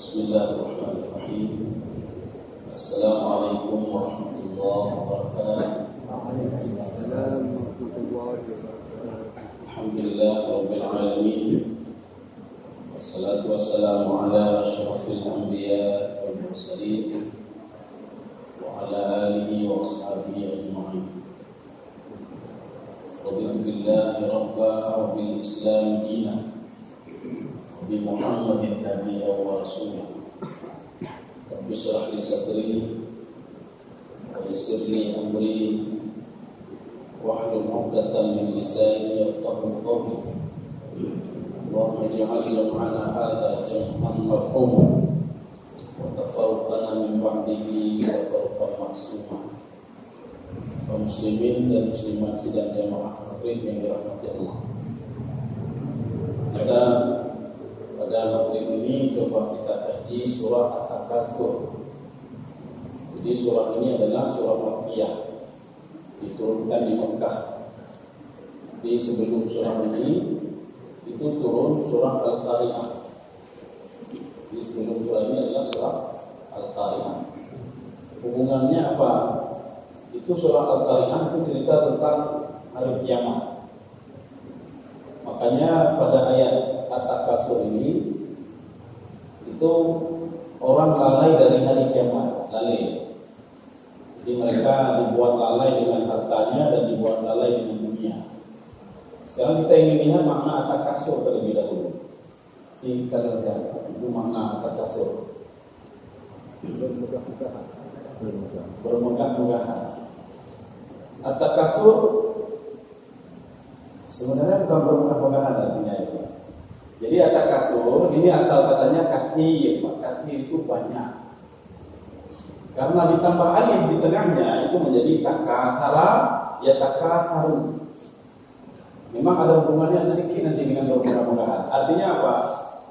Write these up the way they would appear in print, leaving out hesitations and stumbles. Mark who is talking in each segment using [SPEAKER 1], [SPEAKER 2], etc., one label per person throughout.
[SPEAKER 1] Bismillahirrahmanirrahim. Assalamualaikum warahmatullahi wabarakatuh. Alhamdulillah rabbil alamin. Wassalatu wassalamu ala asyrafil anbiya wal mursalin wa ala alihi wa ashabihi ajma'in. Raditu billahi rabba wa bil islam dina bi Muhammadin nabiyya wa rasulah. Rabbi shrah li sadri wa yassir li amri wahlul 'uqdatam min lisani yafqahu qawli. Allahumma ij'al jam'ana hadza jam'an marhuma wa tafarraqana min ba'dihi tafarruqan ma'suma. Kaum muslimin dan muslimat sidang jamaah maghrib yang dirahmati Allah. Pada maghrib ini coba kita kaji surah At-Takatsur. Jadi surah ini adalah surah Makkiyah, diturunkan di Mekah. Di sebelum surah ini itu turun surah Al-Qari'ah. Di sebelum surah ini adalah surah Al-Qari'ah. Hubungannya apa? Itu surah Al-Qari'ah itu cerita tentang hari kiamat. Makanya pada ayat At-Takatsur ini itu orang lalai dari hari kiamat, lalai. Jadi mereka dibuat lalai dengan hartanya dan dibuat lalai dengan dunia. Sekarang kita ingin lihat makna At-Takatsur terlebih dahulu. Singkat saja, itu makna At-Takatsur. Bermegah-megahan. At-Takatsur sebenarnya bukan bermegah-megahan artinya itu. Jadi At-Takatsur ini asal katanya kathir, kathir itu banyak. Karena ditambah alif di tengahnya itu menjadi takathara, ya takatharu. Memang ada hubungannya sedikit nanti dengan bermegah-megahan. Artinya apa?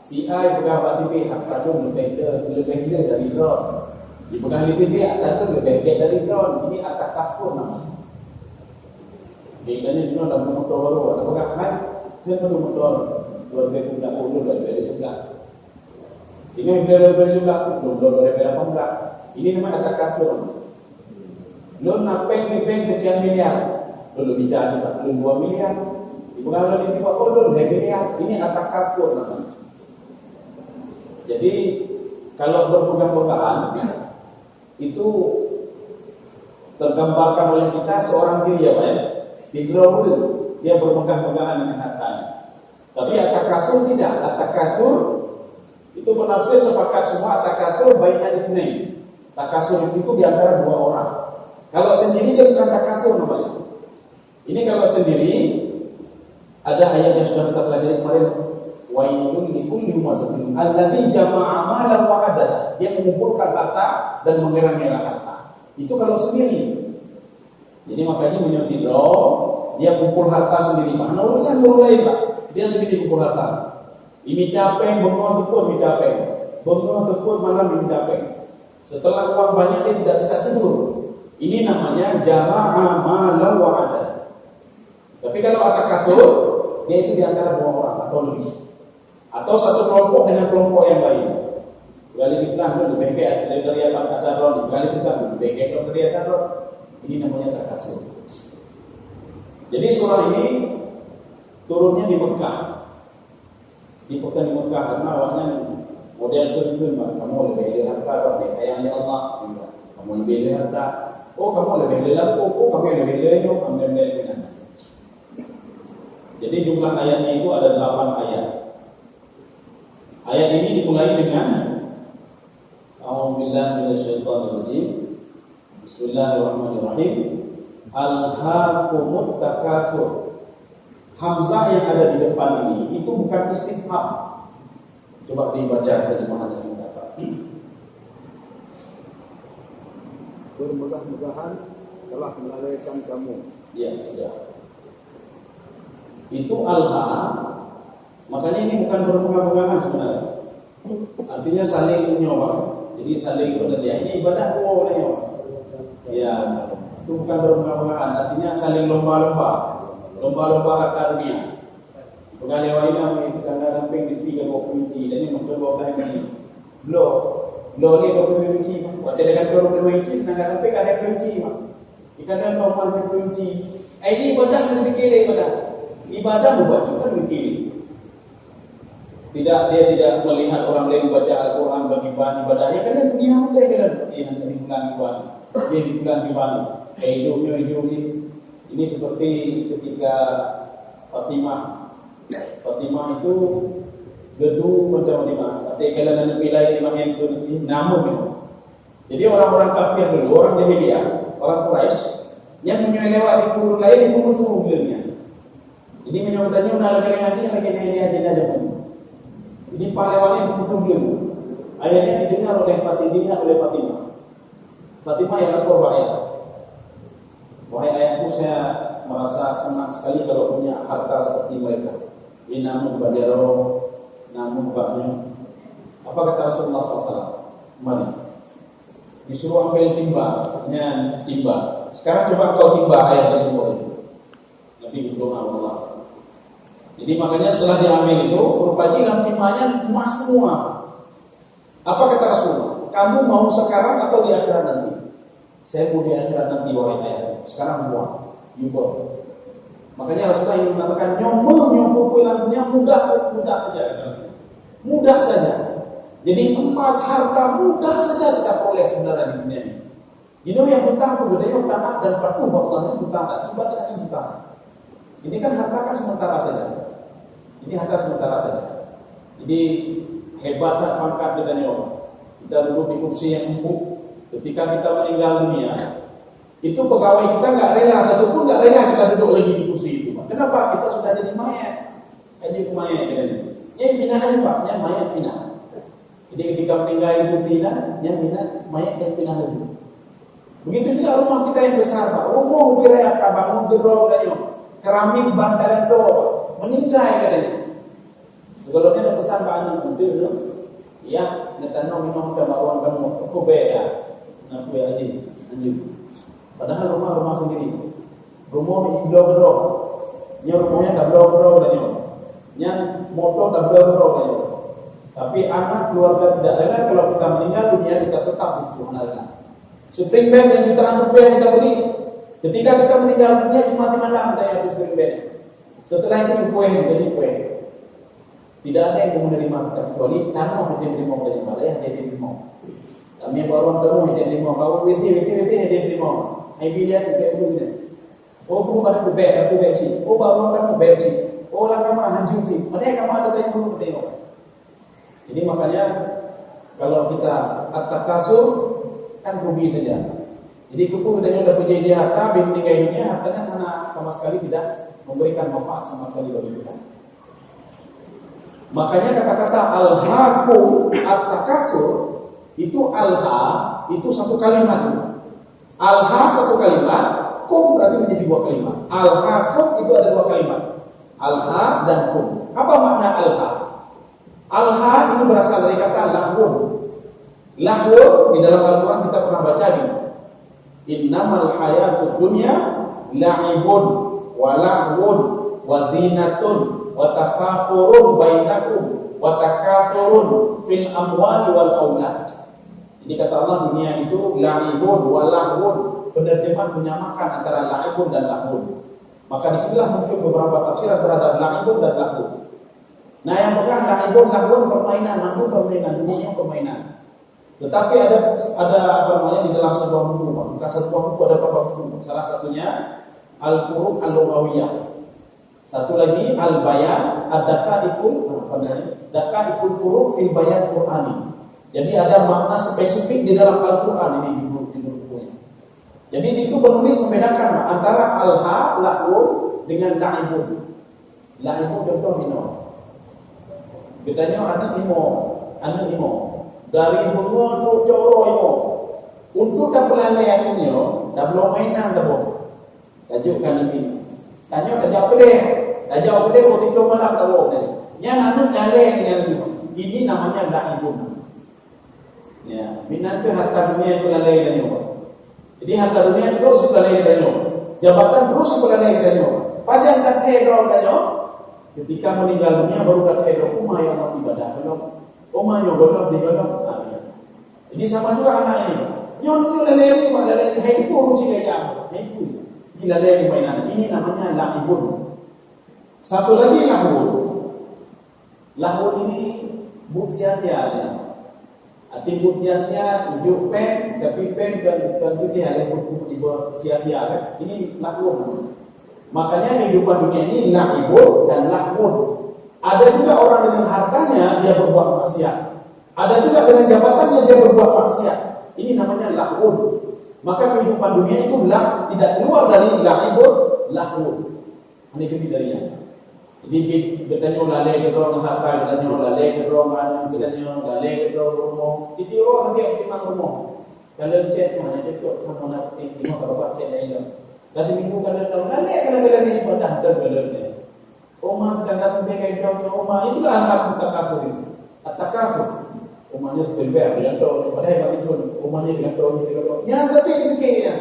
[SPEAKER 1] Si A pegang di B, harta lebih dari don. Dipegang di B, harta lebih dari don. Ini At-Takatsur namanya. Bedanya juga dalam motor baru, ada pegang kan? Saya perlu motor 2010 2012. Ini belum enggak. Ini namanya At-Takatsur. Lo napeng di bank sekian miliar, lo bicara sudah 2 miliar. Dipegang lo di tiba lo 2 miliar. Ini At-Takatsur namanya. Jadi kalau berpegang-pegangan itu tergambarkan oleh kita seorang diri ya Pak ya. Di ground dia berpegang-pegangan dengan hartanya. Tapi At-Takatsur tidak. At-Takatsur itu penafsir sepakat semua At-Takatsur baina itsnain. Takatsur itu di antara 2 orang. Kalau sendiri dia bukan Takatsur namanya. Ini kalau sendiri ada ayat yang sudah kita pelajari kemarin. Wailun likulli humazatin alladzi jama'a malan wa 'addada. Dia mengumpulkan harta dan mengira-ngira harta. Itu kalau sendiri. Jadi makanya menyodiro dia kumpul harta sendiri. Mana urusan orang lain Pak? Dia sendiri kumpul harta. Ini capek, bengong tekun, ini capek. Bengong tekun, malam ini capek. Setelah uang banyak dia tidak bisa tidur. Ini namanya jama'a malan wa 'addada. Tapi kalau At-Takatsur dia itu di antara 2 orang atau lebih. Atau satu kelompok dengan kelompok yang lain. Kali kita lebih baik dari apa kata Ron, kali kita lebih baik dari kata Ron. Ini namanya Takatsur. Jadi surah ini turunnya di Mekah. Di Mekah karena awalnya model itu kamu lebih dari harta, lebih sayangnya Allah. Kamu lebih dari harta. Oh kamu lebih dari laku. Oh kamu lebih dari kamu lebih dari. Jadi jumlah ayatnya itu ada 8 ayat. Ayat ini dimulai dengan A'udzubillahi minasyaitonirrajim. Bismillahirrahmanirrahim. Alhaakumut takatsur. Hamzah yang ada di depan ini itu bukan istifham. Coba dibaca terjemahannya sebentar.
[SPEAKER 2] Bermegah-megahan telah melalaikan kamu.
[SPEAKER 1] Ya, sudah. Itu alha. Makanya ini bukan bermegah-megahan sebenarnya. Artinya saling menyoba. Jadi saling berhati-hati. Ini ibadah oleh ya. Itu bukan bermegah-megahan, artinya saling lomba-lomba harta dunia. Pegawai ini kami kadang-kadang di 3 kunci dan ini memperbaiki ini. Lo ni berkunci, waktu dengan berkunci, nak sampai kan ada kunci mah. Ikan dan kawan berkunci. Ini ibadah yang dikira ibadah buat juga dikira. Dia tidak melihat orang lain baca Al-Quran bagi bahan ibadahnya, karena dunia mulai dengan di bulan ibadah, dia di bulan ibadah. Hidupnya ini seperti ketika Fatimah itu gedung macam mana? Tapi kalau nanti wilayah lima itu namun, jadi orang-orang kafir dulu, orang jahiliyah, orang Quraisy yang menyelewat di kubur lain di kubur sebelumnya. Jadi menyebutnya lagi ini aja. Jadi pahlawannya kubur sebelumnya. Ayatnya didengar oleh Fatimah. Fatimah yang lapor wahai ayahku, saya merasa senang sekali kalau punya harta seperti mereka. Ini namun bajaro. Namun baknya, apa kata Rasulullah SAW? Mari, disuruh ambil timba. Sekarang coba kau timba ayat tersebut itu. Nabi berdoa Allah. Jadi makanya setelah diambil itu, rupanya dalam timbanya emas semua. Apa kata Rasulullah? Kamu mau sekarang atau di akhirat nanti? Saya mau di akhirat nanti wahai ayahku. Sekarang buang, yubor. Makanya Rasulullah ingin mengatakan nyomoh pulang-pulang mudah saja. Jadi emas, harta mudah saja kita peroleh sebenarnya di dunia ini. Yang hutang pun bedanya hutang dan patuh bahwa hutang dan tiba tidak hutang. Ini kan harta kan sementara saja. Jadi hebatlah pangkat kita ni orang. Kita duduk di kursi yang empuk. Ketika kita meninggal dunia, itu pegawai kita nggak rela, satupun nggak rela kita duduk lagi di kursi itu. Kenapa? Kita sudah jadi mayat. Jadi mayat kita ini. Yang pindah aja Pak, yang mayat pindah. Jadi ketika meninggal itu pindah, yang pindah mayat yang pindah lagi. Begitu juga rumah kita yang besar Pak. Rumah biraya bangun gerong katanya. Keramik bantaran do, meninggal katanya. Sebelumnya ada pesan Pak Anu itu, ya, netanong minum kemaruan kamu, aku beda, aku ya aja, anjing. Padahal rumah sendiri, rumah blok-blok, yang rumahnya tak blok-blok katanya, yang motor tak blok-blok katanya. Tapi anak keluarga tidak rela kalau kita meninggal dunia kita tetap di situ. Spring bed yang kita anu yang kita beli, ketika kita meninggal dunia cuma di mana ada yang spring bed. Setelah itu jadi kue. Tidak ada yang mau menerima kita kecuali tanah yang diterima dari Malaya yang diterima. Kami baru tahu yang diterima. Kau witi yang diterima. Ibu dia tidak boleh. Oh bukan aku beci. Oh baru kamu beci. Oh lah kamu hanjur sih. Mereka kamu ada yang belum menerima. Jadi makanya kalau kita atas kasur kan rugi saja. Jadi kuku udahnya udah punya dia harta, bingung dunia hartanya mana sama sekali tidak memberikan manfaat sama sekali bagi kita. Makanya kata-kata al-hakum at-takasur itu al-ha itu satu kalimat. Al-ha satu kalimat, kum berarti menjadi dua kalimat. Al-hakum itu ada dua kalimat. Al-ha dan kum. Apa makna al-ha? Al-ha itu berasal dari kata lahwun. Lahwun di dalam Al-Quran kita pernah baca ini. Innamal hayatud dunya la'ibun wa lahwun wa zinatun wa tafakhurun bainakum wa takathurun fil amwali wal aulad. Jadi kata Allah dunia itu la'ibun wa lahwun, penerjemahan menyamakan antara la'ibun dan lahwun. Maka disinilah muncul beberapa tafsiran terhadap la'ibun dan lahwun. Nah yang pegang la'ibun lahwun permainan, lahwun permainan, dunia permainan. Tetapi ada apa namanya di dalam sebuah buku, bukan sebuah buku, ada beberapa buku. Salah satunya Al-Furuq Al-Lughawiyah. Satu lagi Al-Bayan Daqaiqul Furuq fil Bayan Qur'ani. Jadi ada makna spesifik di dalam Al-Qur'an ini di bukunya. Jadi situ penulis membedakan antara al-ha lahwun dengan la'ibun. La'ibun contoh ini. Bedanya anu imo. Dari bunga tu coro imo. Untuk tak pelalaian ini dah belum mainan dah boh. Tajukan ini. Tanya dah jawab deh. Dah jawab deh mau tidur malam dah boh tadi. Yang anu lalai dengan ini. Ini namanya la'ibun. Ya, minat itu harta dunia yang pelalai dan nyawa. Jadi harta dunia terus pelalai dan nyawa. Jabatan terus pelalai dan nyawa. Pajak tak teror dan nyawa. Ketika meninggal dunia baru tak teror. Umah yang mau ibadah belum. Umah yang belum di belum. Ini sama juga anak ini. Nyonya lele ini, lele ini pun sih kayak ini. Ini lele mainan. Ini namanya lahibun. Satu lagi lahun. Lahun ini but sia-sia. Arti but sia-sia, hijau pen, tapi pen dan putih ada but sia-sia. Ini lahun. Makanya kehidupan dunia ini lahibun dan lahun. Ada juga orang dengan hartanya dia berbuat maksiat. Ada juga dengan jabatannya dia berbuat maksiat. Ini namanya lahun. Maka kehidupan dunia itu tidak keluar dari lahibun, lahun. Ini kebidaannya. Jadi bertanya lalai kedua harta, bertanya lalai kedua mana, bertanya lalai kedua rumah. Itu orang dia optimal rumah. Kalau cek mana cek mana tinggal berapa cek lain. Tapi minggu kalau tahu lalai kalau ni ibadah dan Omah dan datang pakai jauh omah itulah anak takasur ini. Takasur. Omahnya sebelum dia tahu pada kami tu omahnya dia tahu dia tahu. Ya tapi dipikirnya.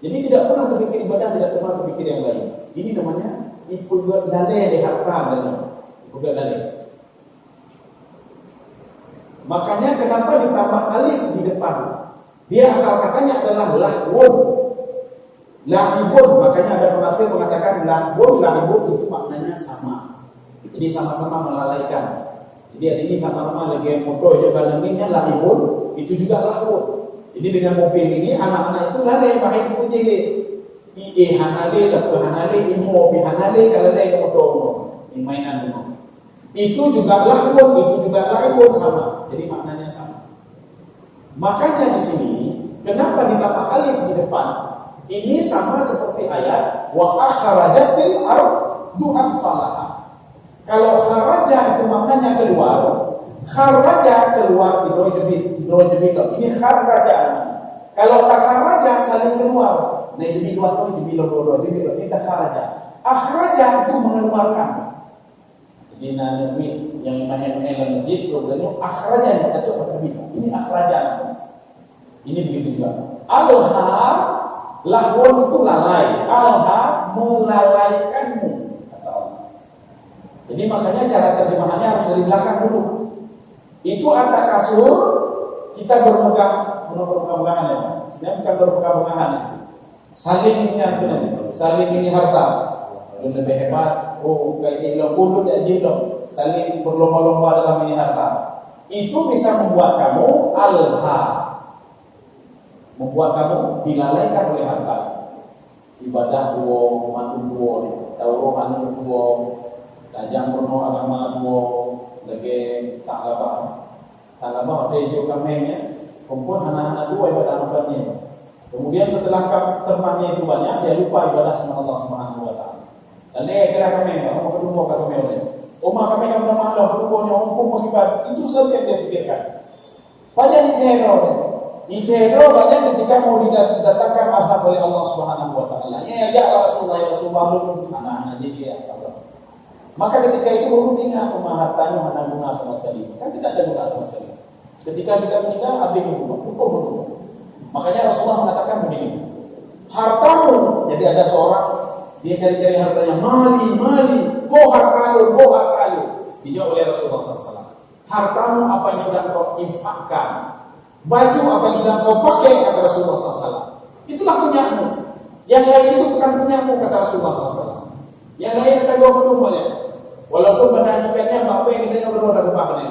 [SPEAKER 1] Jadi tidak pernah terpikir ibadah, tidak pernah terpikir yang lain. Ini namanya ikut dalil di harta dan ikut dalil. Makanya kenapa ditambah alif di depan? Dia asal katanya adalah lahwun. Lahibun, makanya ada penafsir mengatakan lahibun itu maknanya sama. Jadi sama-sama melalaikan. Jadi ini sama-sama lagi motor juga namanya lahibun, itu juga lahwun. Jadi dengan mobil ini anak-anak itu lalai pakai buku jeli. Hanale, tapi hanale, imo, hanale, kalau ada yang motor, yang mainan rumah. Itu juga lahwun, itu juga lahibun sama. Jadi maknanya sama. Makanya di sini, kenapa ditambah alif di depan? Ini sama seperti ayat wa akhrajatil ardu athqalaha. Kalau kharaja itu maknanya keluar, kharaja keluar hidrojebik. Ini kharaja. Kalau takharaja saling keluar. Nah ini dua tu jadi kita kharaja. Akhraja itu mengeluarkan. Jadi nanti yang main dalam masjid problemnya akhraja kita coba lebih. Ini akhraja. Ini begitu juga. Alha lahwun itu lalai, alha melalaikanmu kata Allah. Jadi makanya cara terjemahannya harus dari belakang dulu. Itu atakasur kita berpegang-pegangan ya. Sebenarnya bukan berpegang-pegangan. Saling menyatukan itu, saling ini harta. Yang lebih hebat, kayak jilong pun tidak jilong, saling berlomba-lomba dalam ini harta. Itu bisa membuat kamu alha. Membuat kamu dilalaikan oleh harta. Ibadah dua, matu dua, tahu anu dua, tajam penuh agama dua, lagi tak apa ada juga kamennya, kumpul anak-anak dua ibadah rukanya. Kemudian setelah temannya itu banyak, dia lupa ibadah sama Allah Subhanahu Wa Taala. Dan dia kira kamen, kamu kedua kata kamen. Omah kami yang teman Allah, kedua hukum akibat itu selalu yang dia pikirkan. Banyak dikira. Dikira banyak ketika mau didatangkan azab oleh Allah Subhanahu Wa Taala. Ya Rasulullah anak-anak dia sabar. Maka ketika itu baru ingat hartanya hanya guna sama sekali. Kan tidak ada guna sama sekali. Ketika kita meninggal habis hukum. Makanya Rasulullah mengatakan begini. Hartamu, jadi ada seorang dia cari-cari hartanya, mali, bohak kalu. Dijawab oleh Rasulullah SAW. Hartamu apa yang sudah kau infakkan, baju apa yang sudah kau pakai, kata Rasulullah SAW. Itulah punyamu. Yang lain itu bukan punyamu, kata Rasulullah SAW. Yang lain akan kau penumpangnya. Walaupun pada hakikatnya apa yang kita berdoa dan berpakai.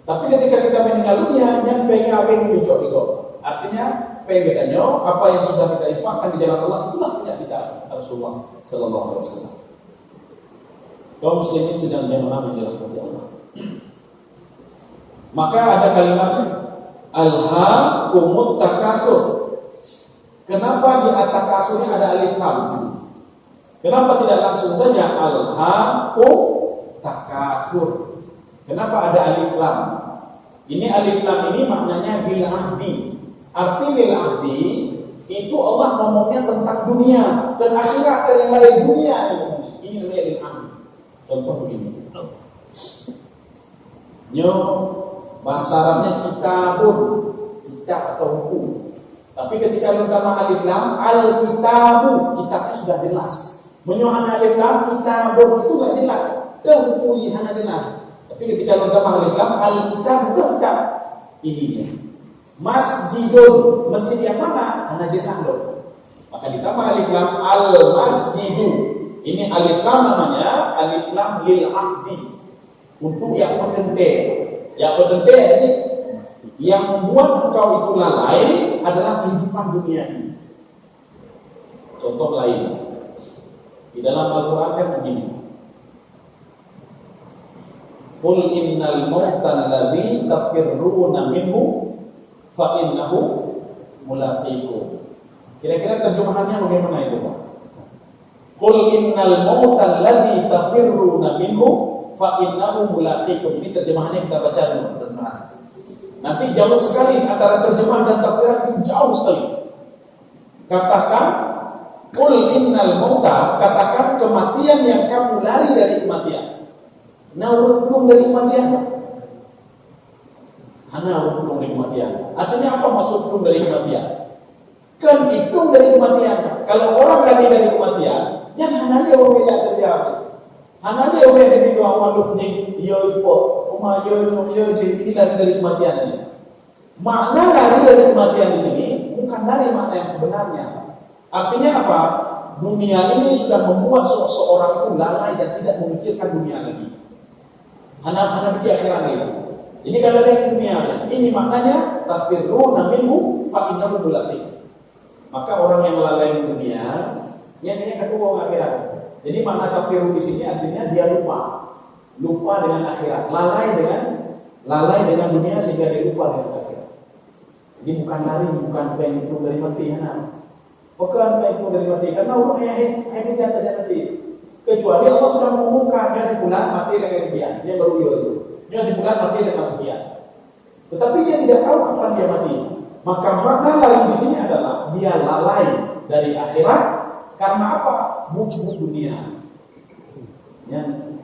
[SPEAKER 1] Tapi ketika kita meninggal dunia, yang pengen apa yang diucap di kau. Artinya, pengennya apa yang sudah kita infakkan di jalan Allah itulah punya kita, Rasulullah Sallallahu Alaihi Wasallam. Kaum muslimin sedang jamaah menjalankan Allah. Maka ada kalimat alhaakumut takasur. Kenapa di at-takasurnya ada alif lam di sini? Kenapa tidak langsung saja alhaakum takasur? Kenapa ada alif lam? Ini alif lam ini maknanya bil ahdi. Arti bil ahdi itu Allah ngomongnya tentang dunia dan akhirat dan yang lain dunia. Ini namanya bil ahdi. Contoh begini. Bahasa Arabnya kitabun, kitab atau buku. Tapi ketika lengkap alif lam, al-kitabu, kitabnya sudah jelas. Menyohan alif lam, kitabun itu enggak jelas. Buku ini hanya jelas. Tapi ketika lengkap alif lam, al-kitab lengkap. Ini Masjidun, masjid yang mana? An-Najdah loh. Maka ditambah alif lam al-masjidu. Ini alif lam namanya alif lam lil aqdi. Untuk yang pendente. Yang pendente ini yang membuat engkau itu lalai adalah kehidupan dunia ini. Contoh lain. Di dalam Al-Qur'an kan begini. Qul innal mautal ladzi tafirruna minhu fa innahu mulaqikum. Kira-kira terjemahannya bagaimana itu, Pak? Qul innal mautal ladzi tafirruna minhu fa innahu mulaqikum. Ini terjemahannya kita baca dulu terjemahan. Nanti jauh sekali antara terjemahan dan tafsiran, jauh sekali. Katakan qul innal mauta, katakan kematian yang kamu lari dari kematian. Nah, urung dari kematian. Ana urung dari kematian. Artinya apa maksud urung dari kematian? Kan hitung dari kematian. Kalau orang lari dari kematian, jangan hanya orang yang terjadi. Hanya orang yang di bawah makhluk ni, yo ipo, uma yo ini lari dari kematian ini. Makna lari dari kematian di sini bukan dari makna yang sebenarnya. Artinya apa? Dunia ini sudah membuat seseorang itu lalai dan tidak memikirkan dunia lagi. Hanya pikir akhirat ini. Jadi kalau dari dunia ini maknanya tafirruna minhu fa innahu mulaqikum. Maka orang yang lalai di dunia, yang kedua akhirat. Jadi makna tafiru di sini artinya dia lupa dengan akhirat, lalai dengan dunia sehingga dia lupa dengan akhirat. Jadi bukan lari, bukan pengen itu dari mati, bukan pengen itu dari mati, karena orang yang tidak mati. Kecuali Allah sudah mengumumkan dia di bulan mati dengan sekian, dia baru itu. Dia di bulan mati dengan sekian. Tetapi dia tidak tahu kapan dia mati. Maka makna lari di sini adalah dia lalai dari akhirat karena apa? Mubuk dunia. Yang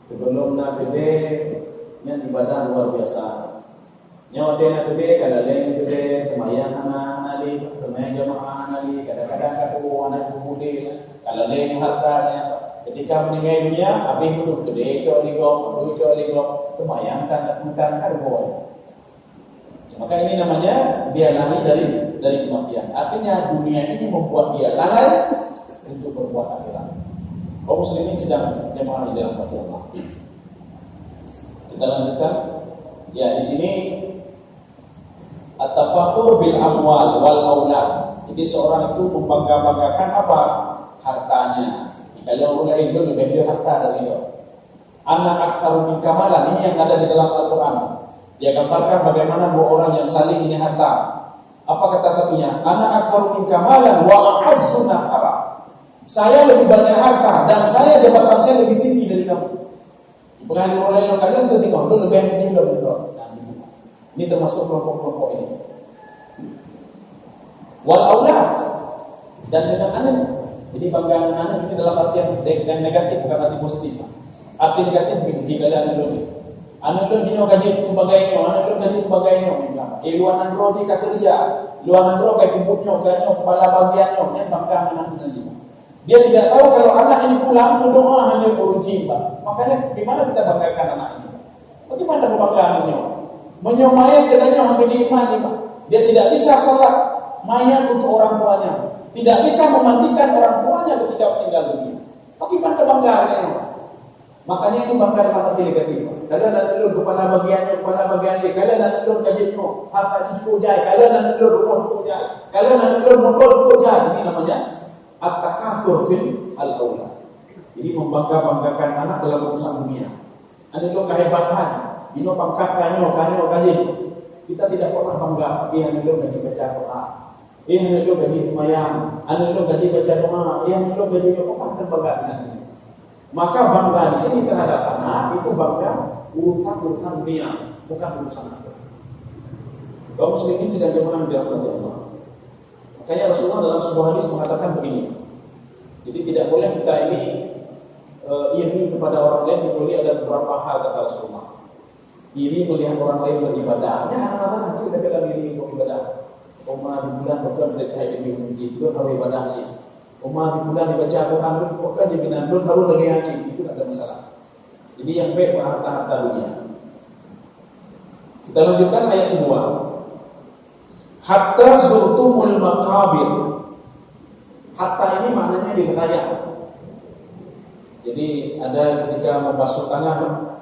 [SPEAKER 1] sebelum gede, yang ibadah luar biasa. Yang dena gede, kada lain gede, semayang anak ali, semayang jamaah ali, kadang-kadang katu anak budi, kada lain hartanya. Ketika meninggal dunia, habis hidup gede, coligok, semayang kan boy. Maka ini namanya dia lari dari kematian. Artinya dunia ini membuat dia lalai untuk berbuat akhirat. Kaum muslimin sedang jemaah di dalam hati Allah. Kita lanjutkan. Ya, di sini at-tafakhur bil amwal wal aulad. Jadi seorang itu membangga-banggakan apa? Hartanya. Kalau orang itu lebih dia harta dari dia. Anak aktsaru min kamalan, ini yang ada di dalam Al-Qur'an. Dia gambarkan bagaimana dua orang yang saling ini harta. Apa kata satunya? Ana aktsaru min kamalan wa a'azzu nafara. Saya lebih banyak harta dan jabatan saya lebih tinggi dari kamu. Bukan orang yang kalian ketika lu lebih tinggi dari kamu. Ini termasuk kelompok-kelompok ini. Wal aulad, dan dengan anak. Jadi bangga dengan anak ini dalam artian yang negatif, bukan arti positif. Arti negatif begini, kalian lebih. Anak lo dino gaji itu bagainya, anak lo gaji itu bagainya. Luanan roti kerja, luanan roti kayak kumpulnya, kayaknya kepala bagiannya, yang bangga anak ini. Dia tidak tahu kalau anak ini pulang berdoa hanya uruji, Pak. Makanya gimana kita banggakan anak ini? Bagaimana kebanggaannya? Menyomai kedanya menjadi iman, Pak. Dia tidak bisa sholat mayat untuk orang tuanya, tidak bisa memandikan orang tuanya ketika meninggal dunia. Bagaimana kebanggaannya? Makanya ini bangga dengan arti negatif. Kalian nak lulur kepala bagiannya, kalian nak lulur kajitnya, harta cukup jai, kalian nak lulur rumah cukup jai, kalian nak lulur motor cukup jai. Ini namanya at-takatsur fil al-aulad. Jadi membangga-banggakan anak dalam urusan dunia. Ada lo kehebatan, ini pangkat kanyo kaji. Kita tidak pernah bangga. Ini lo gaji baca Quran, ini lo gaji semayang, ini lo gaji baca doa, ini lo gaji apa terbangga dengan ini. Maka bangga di sini terhadap anak itu bangga urusan dunia, bukan urusan akhirat. Kaum muslimin sedang jemaah di dalam Allah. Makanya Rasulullah dalam sebuah hadis mengatakan begini. Jadi tidak boleh kita ini iri kepada orang lain kecuali ada beberapa hal kata Rasulullah. Iri melihat orang lain beribadah. Ya anak-anak kita bilang iri beribadah. Umar di bulan bukan mereka yang di masjid itu harus ibadah sih. Umar di bulan dibaca Quran itu pokoknya jaminan belum harus lagi haji, itu tidak ada masalah. Jadi yang baik harta-harta dunia. Kita lanjutkan ayat 2. Hatta zurtumul maqabir. Hatta ini maknanya diraya. Jadi ada ketika membasuh tangan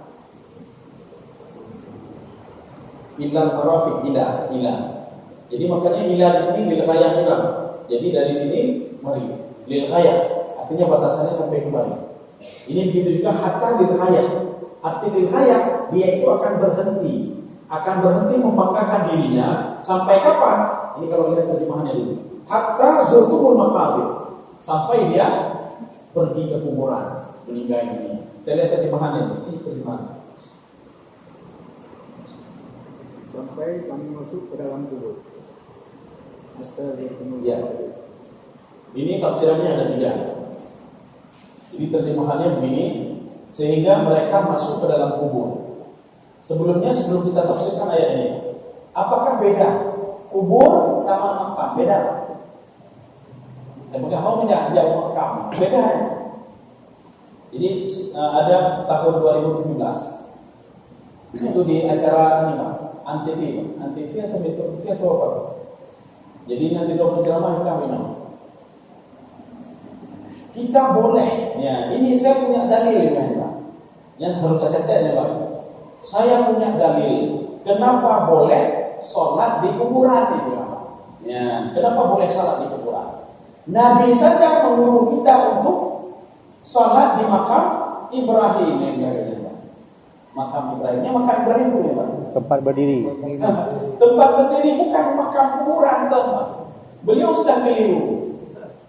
[SPEAKER 1] ilal marafiq, ila. Jadi makanya ila di sini lil ghayah juga. Jadi dari sini mari lil ghayah, artinya batasannya sampai kembali. Ini begitu juga hatta lil ghayah. Arti lil ghayah, dia itu akan berhenti membanggakan dirinya sampai kapan? Ini kalau lihat terjemahannya dulu. Hatta zurtumul maqabir, sampai dia pergi ke kuburan, meninggal dunia. Kita lihat terjemahannya, ini terjemahan.
[SPEAKER 2] Sampai kami masuk ke dalam kubur.
[SPEAKER 1] Ya. Ini tafsirannya ada 3. Jadi terjemahannya begini, sehingga mereka masuk ke dalam kubur. Sebelum kita tafsirkan ayat ini, apakah beda kubur sama makam? Beda. Apakah kamu jauh makam? Beda ya. Jadi ada tahun 2017 itu di acara ini Pak, Antv atau Metro TV atau apa? Jadi nanti dua penceramah kami kita boleh, ya ini saya punya dalil ya Pak, yang harus catat ya Pak. Saya punya dalil, kenapa boleh sholat di kuburan itu Pak? Ya, kenapa boleh sholat di kuburan? Nabi saja menyuruh kita untuk sholat di makam Ibrahim ya. Makam Ibrahimnya makam Ibrahim itu ya Pak.
[SPEAKER 3] Tempat berdiri.
[SPEAKER 1] Tempat berdiri bukan makam kuburan Pak. Beliau sudah keliru.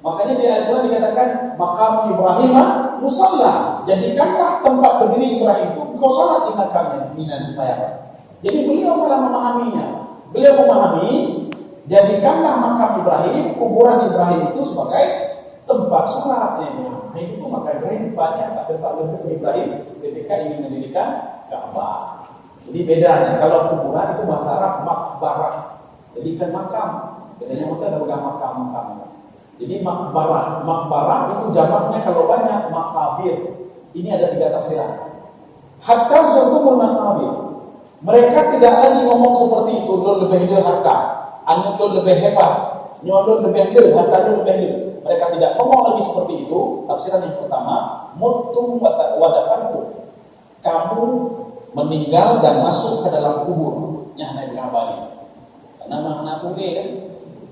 [SPEAKER 1] Makanya di ayat Quran dikatakan makam Ibrahim musalla. Jadikanlah tempat berdiri Ibrahim itu kau salat di makamnya minan bayar. Jadi beliau salah memahaminya. Beliau memahami jadikanlah makam Ibrahim, kuburan Ibrahim itu sebagai tempat salatnya. Nah, itu makam Ibrahim banyak tempat berdiri Ibrahim ketika ingin mendirikan Ka'bah. Jadi bedanya kalau kuburan itu bahasa Arab makbarah. Jadi kan makam. Bedanya ada makam. Jadi makbarah itu jamaknya kalau banyak makabir. Ini ada 3 tafsiran. Hatta zurtumul maqabir. Mereka tidak lagi ngomong seperti itu, dul lebih hidul harta, anu dul lebih hebat, nyodul lebih hidul, harta dul lebih hidul. Mereka tidak ngomong lagi seperti itu. Tafsiran yang pertama, mutum wadafanku. Kamu meninggal dan masuk ke dalam kubur. Nyah naik kembali. Karena makna kubur kan.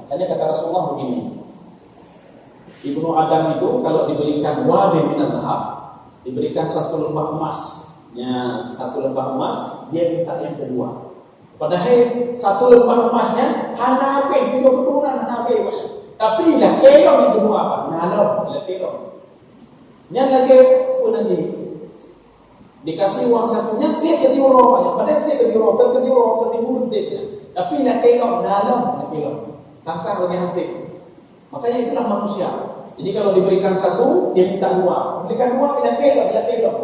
[SPEAKER 1] Makanya kata Rasulullah begini. Ibnu Adam itu kalau diberikan wabih minat tahap, diberikan 1 lembah emas, ya 1 lembah emas, dia minta yang kedua. Padahal 1 lembah emasnya hana apa? Video keturunan hana apa? Tapi lah kelong yang kedua apa? Ngalor, lah kelong. Yang lagi pun nanti dikasih uang satunya, dia ke euro ya. Padahal dia ke euro, ke mulut dia. Tapi lah kelong, ngalor, lah kelong. Tantang lagi hati. Makanya itulah manusia. Jadi kalau diberikan 1, dia minta 2. Diberikan 2, dia kelong.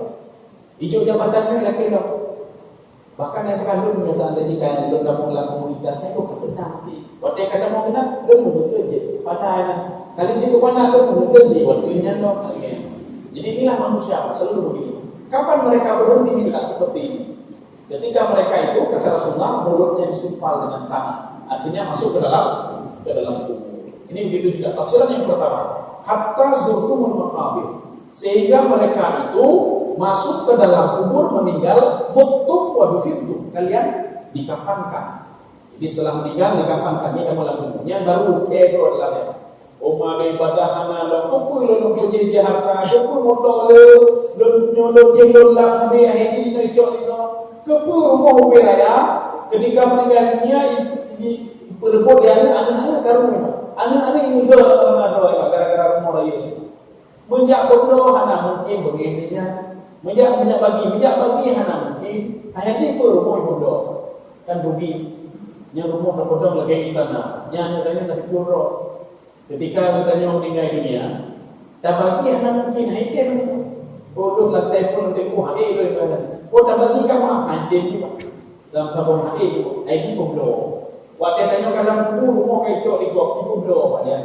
[SPEAKER 1] Hijau jabatannya dia kelong. Bahkan yang kandung menyatakan jika dia dalam komunitasnya itu kepenang. Waktu dia kadang mau kenal, dia menurut je. Padahal kali jika mana dia menurut je. Waktu ini nyandok. Jadi inilah manusia, selalu begini. Kapan mereka berhenti minta seperti ini? Ketika mereka itu kata Rasulullah mulutnya disumpal dengan tanah. Artinya masuk ke dalam tubuh. Ini begitu juga tafsiran yang pertama. Hatta zurtumul maqabir. Sehingga mereka itu masuk ke dalam kubur, meninggal, mutum wa dufirtum. Kalian dikafankan. Jadi setelah meninggal dikafankan ini dalam kubur. Yang baru ego adalah Oma ibadah hana lo kupu lo punya jahat kupu modal lo nyolo jelo lah kami ini no icok itu kupu mau beraya ketika meninggal dunia ini berbod yang anak-anak karung anak-anak ini doa doa gara-gara mulai ini menjak bodoh hana mungkin begininya menjak bagi hana mungkin hanya tipe rumah bodoh kan rugi yang rumah bodoh lagi istana yang adanya dari bodoh. Ketika kita meninggal dunia, dah bagi anak mungkin haitim itu. Bodoh lah telefon untuk hai itu ibadah. Oh dah bagi kamu haitim juga. Dalam sabun hai itu, hai itu bodoh. Waktu tanya kalau rumah itu di gua itu bodoh pada.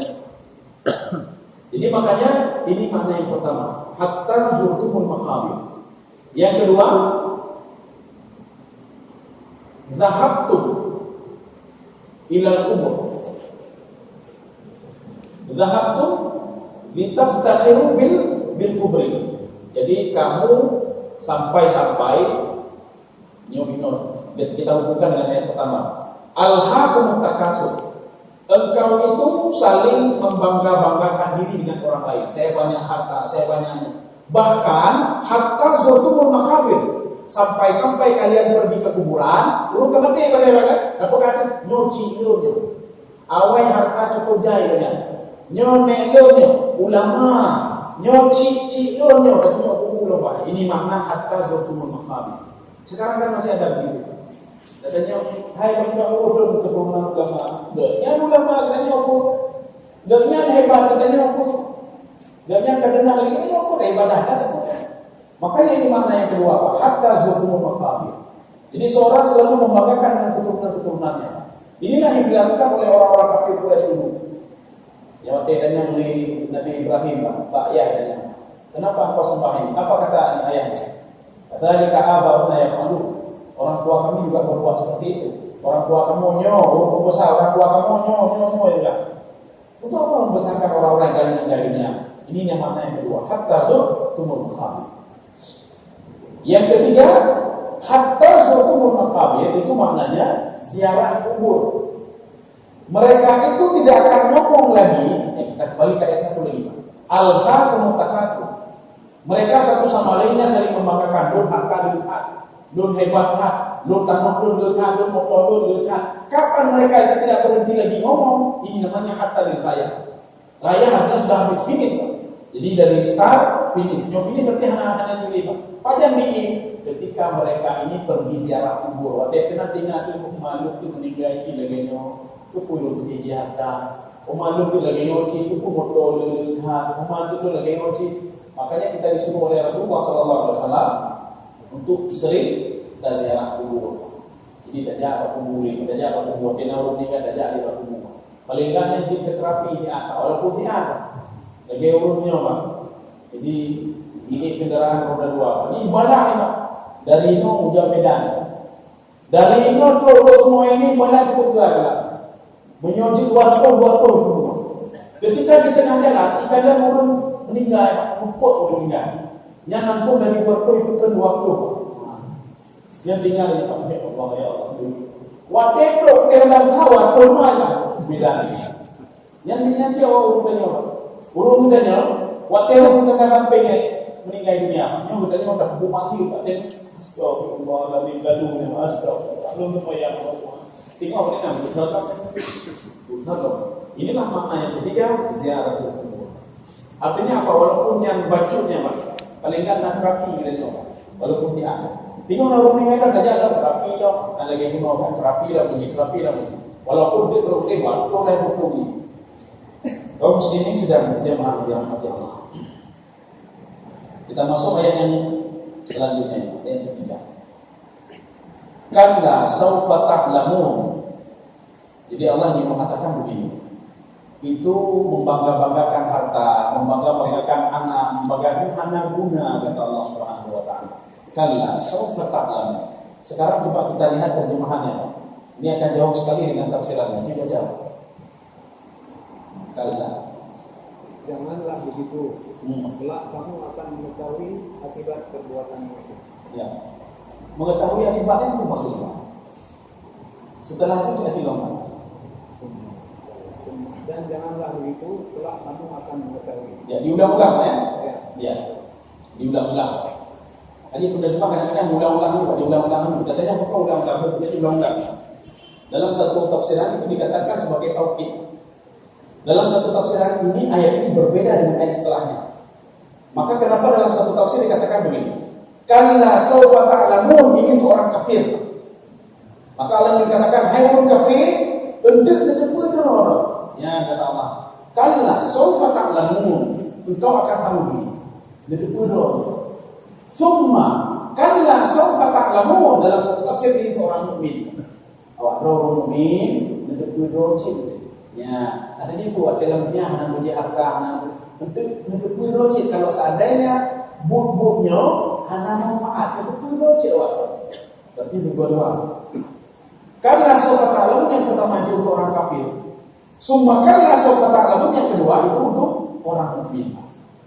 [SPEAKER 1] Jadi makanya ini makna yang pertama. Hatta zurtumul maqabir. Yang kedua, zahabtum ilal kubur. Zahabtum litaftakhiru bil kubri. Jadi kamu sampai kita hubungkan dengan ayat pertama. Alhaakumut takasur. Engkau itu saling membangga-banggakan diri dengan orang lain. Saya banyak harta, saya banyaknya. Bahkan hatta zurtumul makabir. Sampai kalian pergi ke kuburan, lalu kemudian kalian apa kata? Nyoci nyo. Awai harta cukup jaya kan. Nyo nek nyo ulama, nyoci nyo katanya ulama. Ini makna hatta zurtumul makabir. Sekarang kan masih ada begitu. Katanya, hai bangga belum keturunan ulama. Deknya ulama katanya aku. Deknya hebat katanya aku. Deknya kadang lagi katanya aku ibadah aku. Makanya ini makna yang kedua apa? Hatta zurtumul makabir. Jadi seorang selalu membanggakan dengan keturunan-keturunannya. Inilah yang dilakukan oleh orang-orang kafir Quraisy dulu. Yang katanya oleh Nabi Ibrahim, Pak Yah katanya. Kenapa engkau sembah ini? Apa kata ayahnya? Kata di Ka'bah pernah yang malu. Orang tua kami juga berbuat seperti itu. Orang tua kamu orang besar, orang tua kamu juga. Untuk apa membesarkan orang-orang yang meninggalnya? Ini yang makna yang kedua. Hatta zurtumul makabir. Yang ketiga, hatta zurtumul makabir itu maknanya ziarah kubur. Mereka itu tidak akan ngomong lagi. Kita kembali ke ayat 1 lagi. Alhaakumut takasur. Mereka satu sama lainnya saling membanggakan. Dun angka dun hebat dun tanah dun lekat, dun motor dun lekat. Kapan mereka itu tidak berhenti lagi ngomong? Ini namanya hatta lil raya. Raya artinya sudah habis finish. Jadi dari start finish. Yang finish berarti anak-anak yang lima. Panjang ini ketika mereka ini pergi ziarah kubur. Ada kena tinggal tu makhluk tu meninggal ci lagi tu puluh tu dia ada. Makhluk tu lagi ci tu motor lekat. Makhluk tu lagi ci. Makanya kita disuruh oleh Rasulullah SAW untuk sering ziarah kubur. Jadi tak jaga kubur, tak jaga kubur. Kena orang tinggal tak jaga kubur. Paling banyak dia terapi di atas, walaupun dia ada. Lagi urutnya bang. Jadi ini kendaraan roda 2. Ini ibadah ni bang. Dari ini ujar Medan. Dari ini terus semua ini ibadah cukup gelap. Menyuji buat semua. Ketika di tengah jalan, ikan urun meninggal, rumput meninggal. Yang langsung dari waktu itu ke waktu. Yang tinggal di tempat Allah ya Allah. Waktu itu dalam hawa turunlah bilang. Yang tinggal siapa urutnya? Urutnya waktu itu tengah sampai meninggal dunia. Yang bertanya udah mati dan astagfirullahaladzim gaduhnya astagfirullah. Belum semua yang tinggal ini betul. Inilah makna yang ketiga ziarah kubur. Artinya apa? Walaupun yang bacutnya paling enggak terapi gitu loh. Walaupun dia ada. Tinggal orang meninggal saja ada terapi loh. Ada lagi kan terapi lah begini. Walaupun dia terus lewat, boleh berhubungi. Kaum muslimin sedang jemaah dirahmati Allah. Kita masuk ayat yang selanjutnya, ayat ketiga. Kalla saufa ta'lamun. Jadi Allah ingin mengatakan begini. Itu membangga-banggakan harta, membangga-banggakan anak, membanggakan anak guna kata Allah Subhanahu wa taala. Kalla saufa ta'lamun. Sekarang coba kita lihat terjemahannya. Ini akan jauh sekali dengan tafsirannya. Coba jawab. Kalla.
[SPEAKER 2] Janganlah begitu. Kelak kamu akan mengetahui akibat perbuatanmu itu.
[SPEAKER 1] Ya. Mengetahui akibatnya itu maksudnya. Setelah itu kita hilangkan.
[SPEAKER 2] Dan janganlah begitu, kelak kamu akan mengetahui.
[SPEAKER 1] Ya, diulang-ulang ya. Ya. Diulang-ulang. Tadi penerjemah kadang-kadang ulang-ulang juga, diulang-ulang dulu. Katanya apa ulang-ulang? Dia diulang-ulang. Dalam satu tafsiran itu dikatakan sebagai taukid. Dalam satu tafsiran ini ayat ini berbeda dengan ayat setelahnya. Maka kenapa dalam satu tafsir dikatakan begini? Kalla saufa ta'lamun, ini untuk orang kafir. Maka Allah dikatakan hai orang kafir, endek benar. Ya kata Allah. Kalla saufa ta'lamun, engkau akan tahu ini. Endek benar. Summa kalla saufa ta'lamun, dalam satu tafsir ini untuk orang mukmin. Awak orang mukmin endek benar sih. Ya, adanya itu dalamnya anak punya harta, anak untuk berlocik. Kalau seandainya but-butnya anak manfaat untuk berlocik awak. Berarti dua-dua. Karena soal ta'lamun yang pertama itu untuk orang kafir. Summakanlah sawfa ta'lamun yang kedua itu untuk orang mukmin.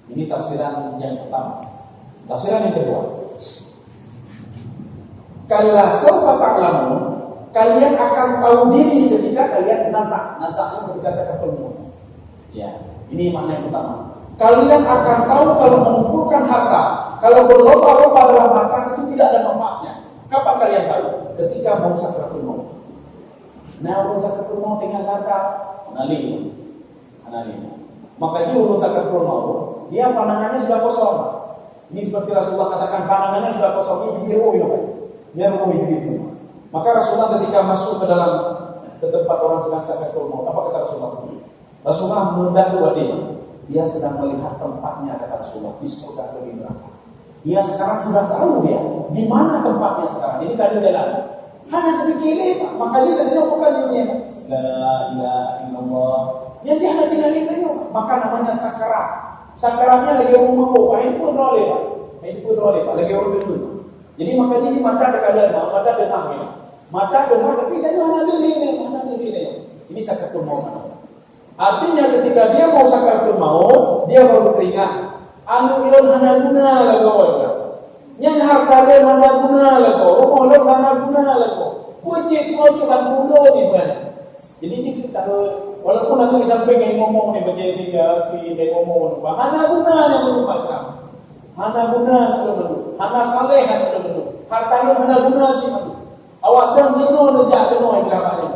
[SPEAKER 1] Ini tafsiran yang pertama. Tafsiran yang kedua. Kalla sawfa ta'lamun, kalian akan tahu diri ketika kalian nazaknya ketika sakaratul maut. Ya, ini makna yang pertama. Kalian akan tahu kalau mengumpulkan harta, kalau berlomba-lomba dalam harta itu tidak ada manfaatnya. Kapan kalian tahu? Ketika mau sakaratul maut. Nah, mau sakaratul maut dengan harta, analisa. Maka dia urus sakaratul maut, dia pandangannya sudah kosong. Ini seperti Rasulullah katakan, pandangannya sudah kosong, ini dia rugi hidup. Maka Rasulullah ketika masuk ke tempat orang sedang sakaratul maut, apa kata Rasulullah? Rasulullah mendaku dia sedang melihat tempatnya, kata Rasulullah, di surga atau di neraka. Dia sekarang sudah tahu dia di mana tempatnya sekarang. Ini kan dia hanya berpikir, Pak. Makanya katanya bukan dirinya. La ilaha illallah. Yang dia hanya tinggalin, maka namanya sakarat. Sakaratnya lagi orang mabuk. Ini pun roleh, Pak. Lagi orang betul. Jadi makanya ini mata dengar, tapi dia hanya diri. Ini sakaratul maut. Artinya ketika dia mau sakaratul maut, dia baru teringat. Anu yon hana guna lagu, yang harta yon hana guna lagu, rumah yon hana guna lagu, kunci semua cuma bunuh ni bukan. Jadi kita walaupun nanti kita pengen ngomong ni begini ya si dia ngomong, hana guna yang merupakan, hana guna yang hana saleh yang harta yon hana guna cuma. Awak dan jino nujak keno yang berapa ni?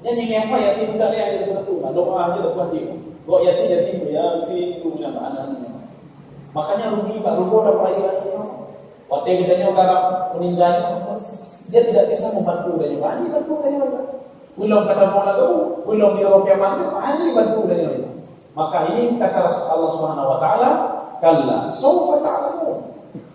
[SPEAKER 1] Yang apa ya tidak ada yang betul. Doa aja tak kuat dia. Doa yatim ya itu punya anak-anaknya. Makanya rugi Pak Rubo dan perairannya. Waktu kitanya orang meninggal, dia tidak bisa membantu dan juga. Ini bantu dan juga. Belum kata bola tu, belum dia ropiah mandi, ini bantu dan juga. Maka ini kata Allah Subhanahu Wa Taala, kalla sawfa ta'lamun.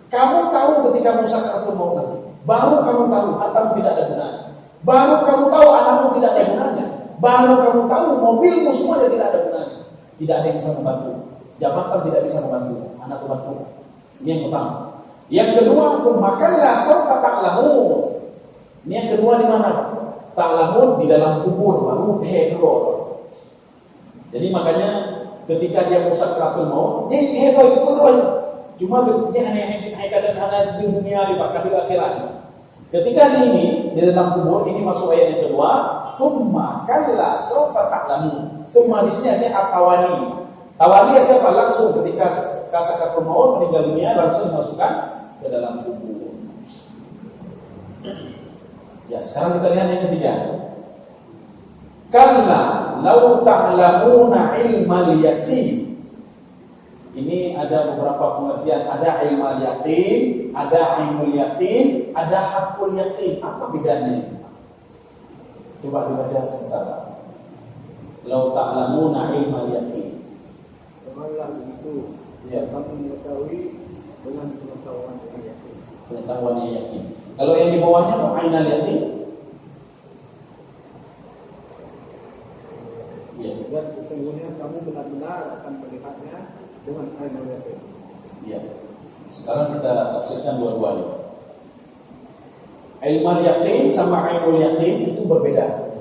[SPEAKER 1] Kamu tahu ketika Musa sakaratul maut nanti. Baru kamu tahu hartamu tidak ada gunanya. Baru kamu tahu anakmu tidak ada gunanya. Baru kamu tahu mobilmu semuanya tidak ada gunanya. Tidak ada yang bisa membantu. Jabatan tidak bisa membantu. Anak membantu. Ini yang pertama. Yang kedua, makanlah sawfa ta'lamun. Ini yang kedua di mana? Ta'lamun di dalam kubur baru hero. Jadi makanya ketika dia mau sakaratul maut, dia hero itu kedua. Cuma dia hanya di dunia di akhirat. Ketika di dalam kubur, ini masuk ayat yang kedua, summa kalla sawfa ta'lamun. Summa di sini artinya at-tawali. Tawali artinya apa? Langsung ketika sakaratul maut meninggal dunia langsung dimasukkan ke dalam kubur. Ya, sekarang kita lihat yang ketiga. Kalla law ta'lamuna ilmal yaqin. Ini ada beberapa pengertian, ada ilmal yaqin, ada ilmul yaqin, ada hakul yaqin. Apa bedanya ini? Coba dibaca sebentar. Law ta'lamuna ilmal yaqin.
[SPEAKER 2] Kemalah begitu,
[SPEAKER 1] ya,
[SPEAKER 2] kamu mengetahui dengan pengetahuan yang yakin.
[SPEAKER 1] Pengetahuan yang yakin. Kalau yang di bawahnya ainal yaqin. Ya.
[SPEAKER 2] Dan sesungguhnya kamu benar-benar akan melihatnya dengan ainul yaqin.
[SPEAKER 1] Ya. Sekarang kita tafsirkan dua-duanya. Ilmal yaqin sama ainul yaqin itu berbeda.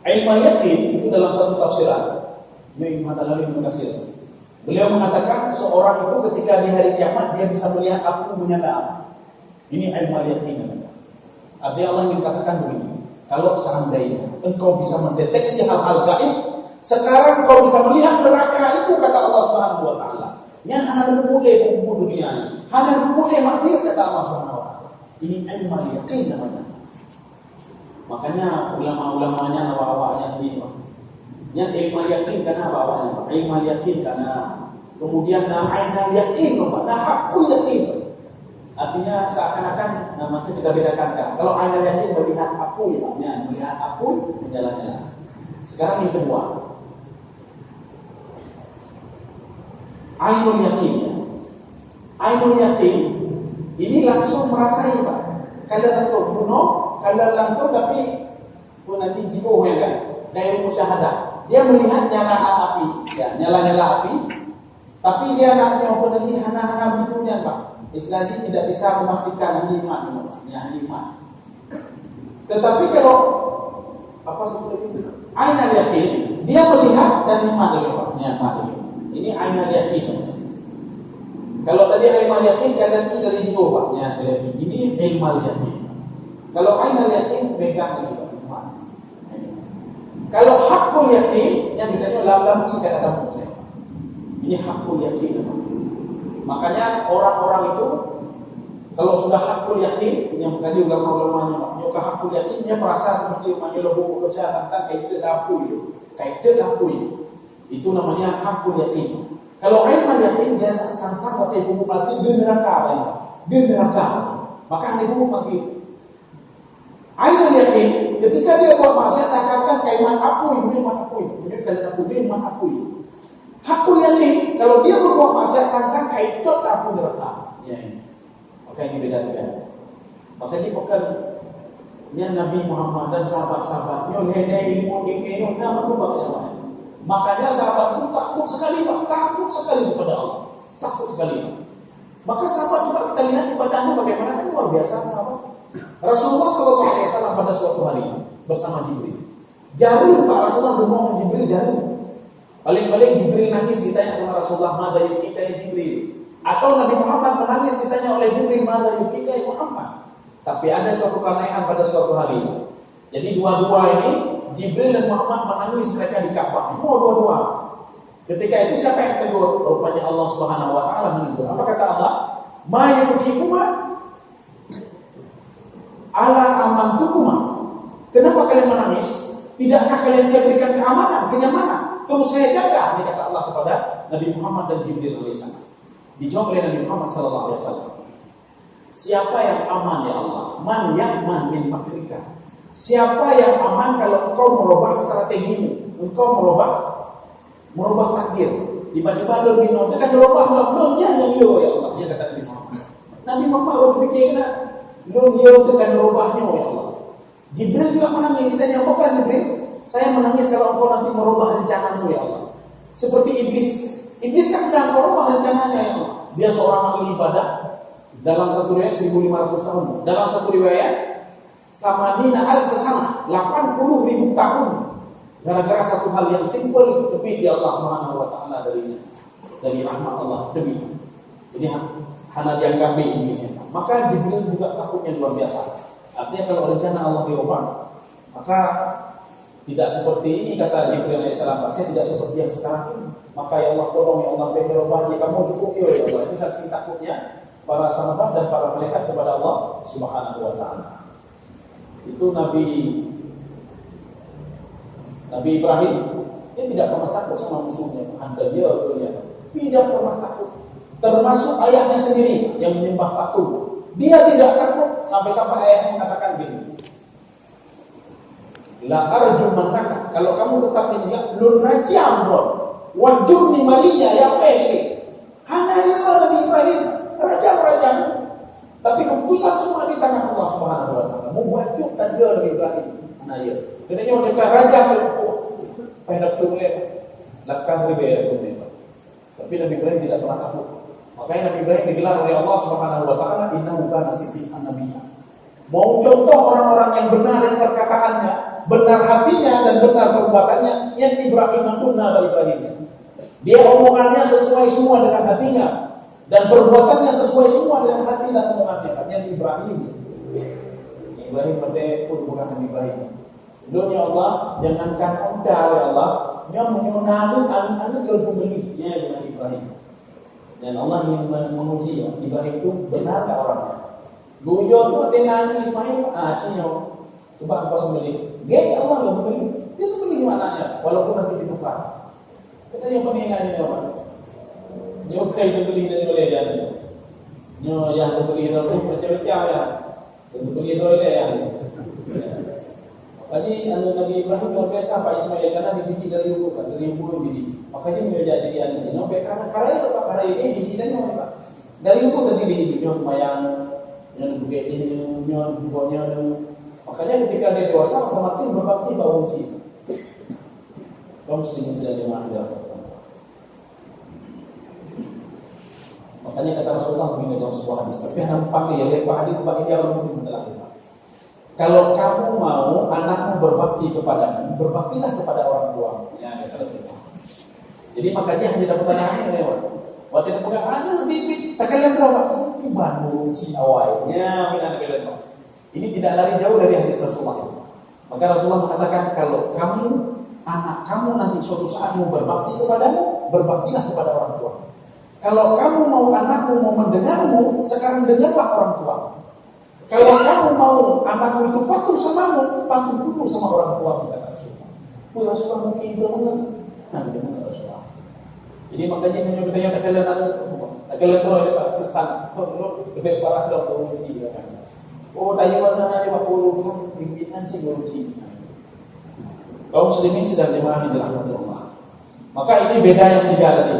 [SPEAKER 1] Ilmal yaqin itu dalam satu tafsiran. Ini Muhammad Ibnu Katsir. Beliau mengatakan seorang itu ketika di hari kiamat dia bisa melihat api menyala. Ini ilmal yaqin. Artinya Allah ingin katakan begini. Kalau seandainya engkau bisa mendeteksi hal-hal gaib, sekarang engkau bisa melihat neraka itu, kata Allah Subhanahu Wa Taala. Yang hanya boleh membunuh dunia ini, hanya boleh mati, kata Allah Subhanahu Wa Taala. Ini ilmal yaqin namanya. Makanya ulama-ulamanya awak-awaknya ini. Yang ilmu yakin karena apa-apa? Ilmu yakin karena kemudian ainal yakin, nah hakul yakin. Artinya seakan-akan maka kita bedakan kan. Kalau ainal yakin melihat aku ya, melihat aku menjalannya. Sekarang yang kedua, ainul yakin. Ainul yakin ini langsung merasai Pak. Kalau langsung bunuh, kalau langsung tapi pun nanti jiwa ya kan. Dari musyahadah. Dia melihat nyala api, ya, nyala-nyala api, tapi dia anaknya lagi hana-hana bitunya Pak. Istilahnya tidak bisa memastikan hanya iman. Tetapi kalau Apa seperti itu? Ainal yakin, dia melihat dan iman lewatnya. Ini ainal yakin. Kalau tadi ilmal yakin kadang ini dari jiwanya, ini ilmal yakin. Kalau ainal yakin pegang lagi iman. Kalau hakul yakin yang bedanya lam kan ada mulai. Ini hakul yakin. Makanya orang-orang itu kalau sudah hakul yakin, yang tadi ulama-ulama nyuka hakul yakin, dia merasa seperti umanya lobo kerja tentang kayak dapur. Itu namanya hakul yakin. Kalau ilmu yakin dia santang waktu ibu mati di neraka, maka ibu mati. Ilmu yakin ketika dia buat maksiat akan kaiman apui, jadi kalian aku iman apui. Hakul yakin kalau dia berbuat maksiat tentang kayak dapur neraka. Ya ini. Maka ini beda juga. Makanya bukan Nabi Muhammad dan sahabat-sahabatnya lehene ilmu nama tu bagaimana. Makanya sahabat itu takut sekali kepada Allah, takut sekali. Maka sahabat juga kita lihat ibadahnya bagaimana, kan luar biasa sahabat. Rasulullah SAW pada suatu hari bersama Jibril. Jauh Pak Rasulullah berbohong Jibril jauh. Paling-paling Jibril nangis ditanya sama Rasulullah, "Mada yukika ya Jibril?" Atau Nabi Muhammad menangis ditanya oleh Jibril, "Mada yukika ya Muhammad?" Tapi ada suatu keanehan pada suatu hari. Jadi dua-dua ini Jibril dan Muhammad menangis mereka di Ka'bah. Dua-dua. Ketika itu siapa yang tegur? Rupanya Allah Subhanahu wa taala menegur. Apa kata Allah? "Ma yubkikuma ala amantukuma." Kenapa kalian menangis? Tidakkah kalian saya berikan kenyamanan? Terus saya jaga, ini kata Allah kepada Nabi Muhammad dan Jibril alaihissalam. Dijawab oleh Nabi Muhammad sallallahu alaihi wasallam. Siapa yang aman ya Allah? Man yakman min makrika. Siapa yang aman kalau engkau merubah strategimu, engkau merubah takdir. Tiba-tiba ada minum, dia kan merubah belumnya yang dia ya Allah. Dia kata Nabi Muhammad. Nabi Muhammad orang berpikirnya, belum dia akan merubahnya ya Allah. Jibril juga menangis, ditanya apa Jibril? Saya menangis kalau engkau nanti merubah rencanamu ya Allah. Seperti iblis. Iblis kan sedang merubah rencananya ya Allah. Dia seorang ahli ibadah. Dalam satu riwayat 1500 tahun. Dalam satu riwayat 80,000 sana, 80,000 tahun. Gara-gara satu hal yang simpel lebih di Allah Subhanahu wa taala dari rahmat Allah lebih. Jadi hanya dianggap iblis. Maka Jibril juga takutnya luar biasa. Artinya kalau rencana Allah dirubah, maka tidak seperti ini kata Jibril alaihissalam. Saya tidak seperti yang sekarang ini. Maka ya Allah tolong ya Allah berubah jika mau cukup ya Allah. Ini saking takutnya para sahabat dan para malaikat kepada Allah Subhanahu wa taala. Itu Nabi Ibrahim, dia tidak pernah takut sama musuhnya. Anda dia tidak pernah takut. Termasuk ayahnya sendiri yang menyembah patung. Dia tidak takut sampai-sampai ayahnya mengatakan begini. La arjumannaka, kalau kamu tetap ini lunajam bro. Wajurni maliya ya peke. Hanya Nabi Ibrahim raja. Tapi keputusan semua di tangan Allah Subhanahu wa taala. Mewajibkan dia Nabi Ibrahim. Nah ya. Ketika mereka raja hendak boleh lakukan riba. Tapi Nabi Ibrahim tidak pernah takut. Makanya Nabi Ibrahim digelar oleh Allah Subhanahu wa taala innahu kana siddiqan nabiyya. Mau contoh orang-orang yang benar dan perkataannya, benar hatinya dan benar perbuatannya, yang Ibrahim kunna Ibrahim. Dia omongannya sesuai semua dengan hatinya dan perbuatannya sesuai semua dengan hati dan omongannya. Yang Ibrahim. Ibrahim pada pun bukan Nabi Ibrahim. Dunia Allah jangankan anda ya Allah, yang menyunahi anak-anak yang pembelinya dengan Ibrahim. Dan Allah ingin menguji Ibrahim itu benar tak orangnya. Guyon tu dengan Ismail, Cino. Coba engkau sembelih. Dia Allah yang sembelih. Dia sembelih anaknya, walaupun nanti ditukar. Kita yang pengingatnya apa? Dia okay sembelih dari oleh dia. Dia yang sembelih itu percaya ya. Sembelih oleh ya. Jadi Nabi Ibrahim luar biasa Pak Ismail karena dididik dari ibu kan, dari ibu dididik. Makanya menjadi dia ini. Karena itu Pak hari ini didikannya apa? Dari ibu tadi dididik lumayan. Yang begini, makanya ketika dia dewasa otomatis berbakti bau uji. Kaum muslimin sudah dimahir. Makanya kata Rasulullah begini dalam sebuah hadis. Tapi nampak ya lihat hadis pakai jalan mungkin adalah. kalau kamu mau anakmu berbakti kepadamu, berbaktilah kepada orang tua. Ya, kata Rasulullah. Jadi makanya hanya dapat tanahnya lewat. Waktu itu pegang, aduh, bibit, tak kalian berapa? Bandung, si awalnya, minat kalian tahu. Ini tidak lari jauh dari hadis Rasulullah. Maka Rasulullah mengatakan, kalau kamu, anak kamu nanti suatu saat mau berbakti kepadamu, berbaktilah kepada orang tua. Kalau kamu mau anakmu mau mendengarmu, sekarang dengarlah orang tua. Kalau kamu mau anakmu itu patuh samamu, patuh dulu sama orang tua, kata Rasulullah. Rasulullah mungkin itu benar. Nah, itu Rasulullah. Jadi makanya menyebutnya tak kalian ada, tak kalian tahu ada tentang, lebih parah dalam korupsi. Oh, tayuan ada waktu pimpinan sih korupsi. Kaum muslimin sedang jemaah yang dirahmati Allah. Maka ini beda yang tiga tadi.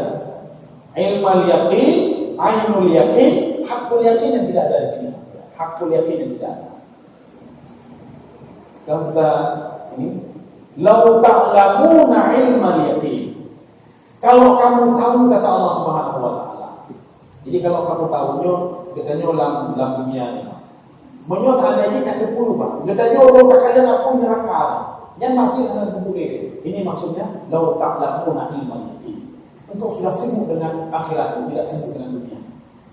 [SPEAKER 1] Ilmul yaqin, ainul yaqin, hakul yaqin yang tidak ada di sini. Hakul yaqin yang tidak ada. Sekarang kita ini, lau ta'lamuna ilmal yaqin. Kalau kamu tahu, kata Allah Subhanahu wa taala. Jadi kalau kamu tahunya, katanya dalam dunia ini. Menyo seandainya tak kepuluh, Pak. Katanya orang tak kalian pun neraka. Yang masih akan kumpul ini maksudnya lau ta'lamuna ilmal yaqin. Engkau sudah sibuk dengan akhirat, tidak sibuk dengan dunia.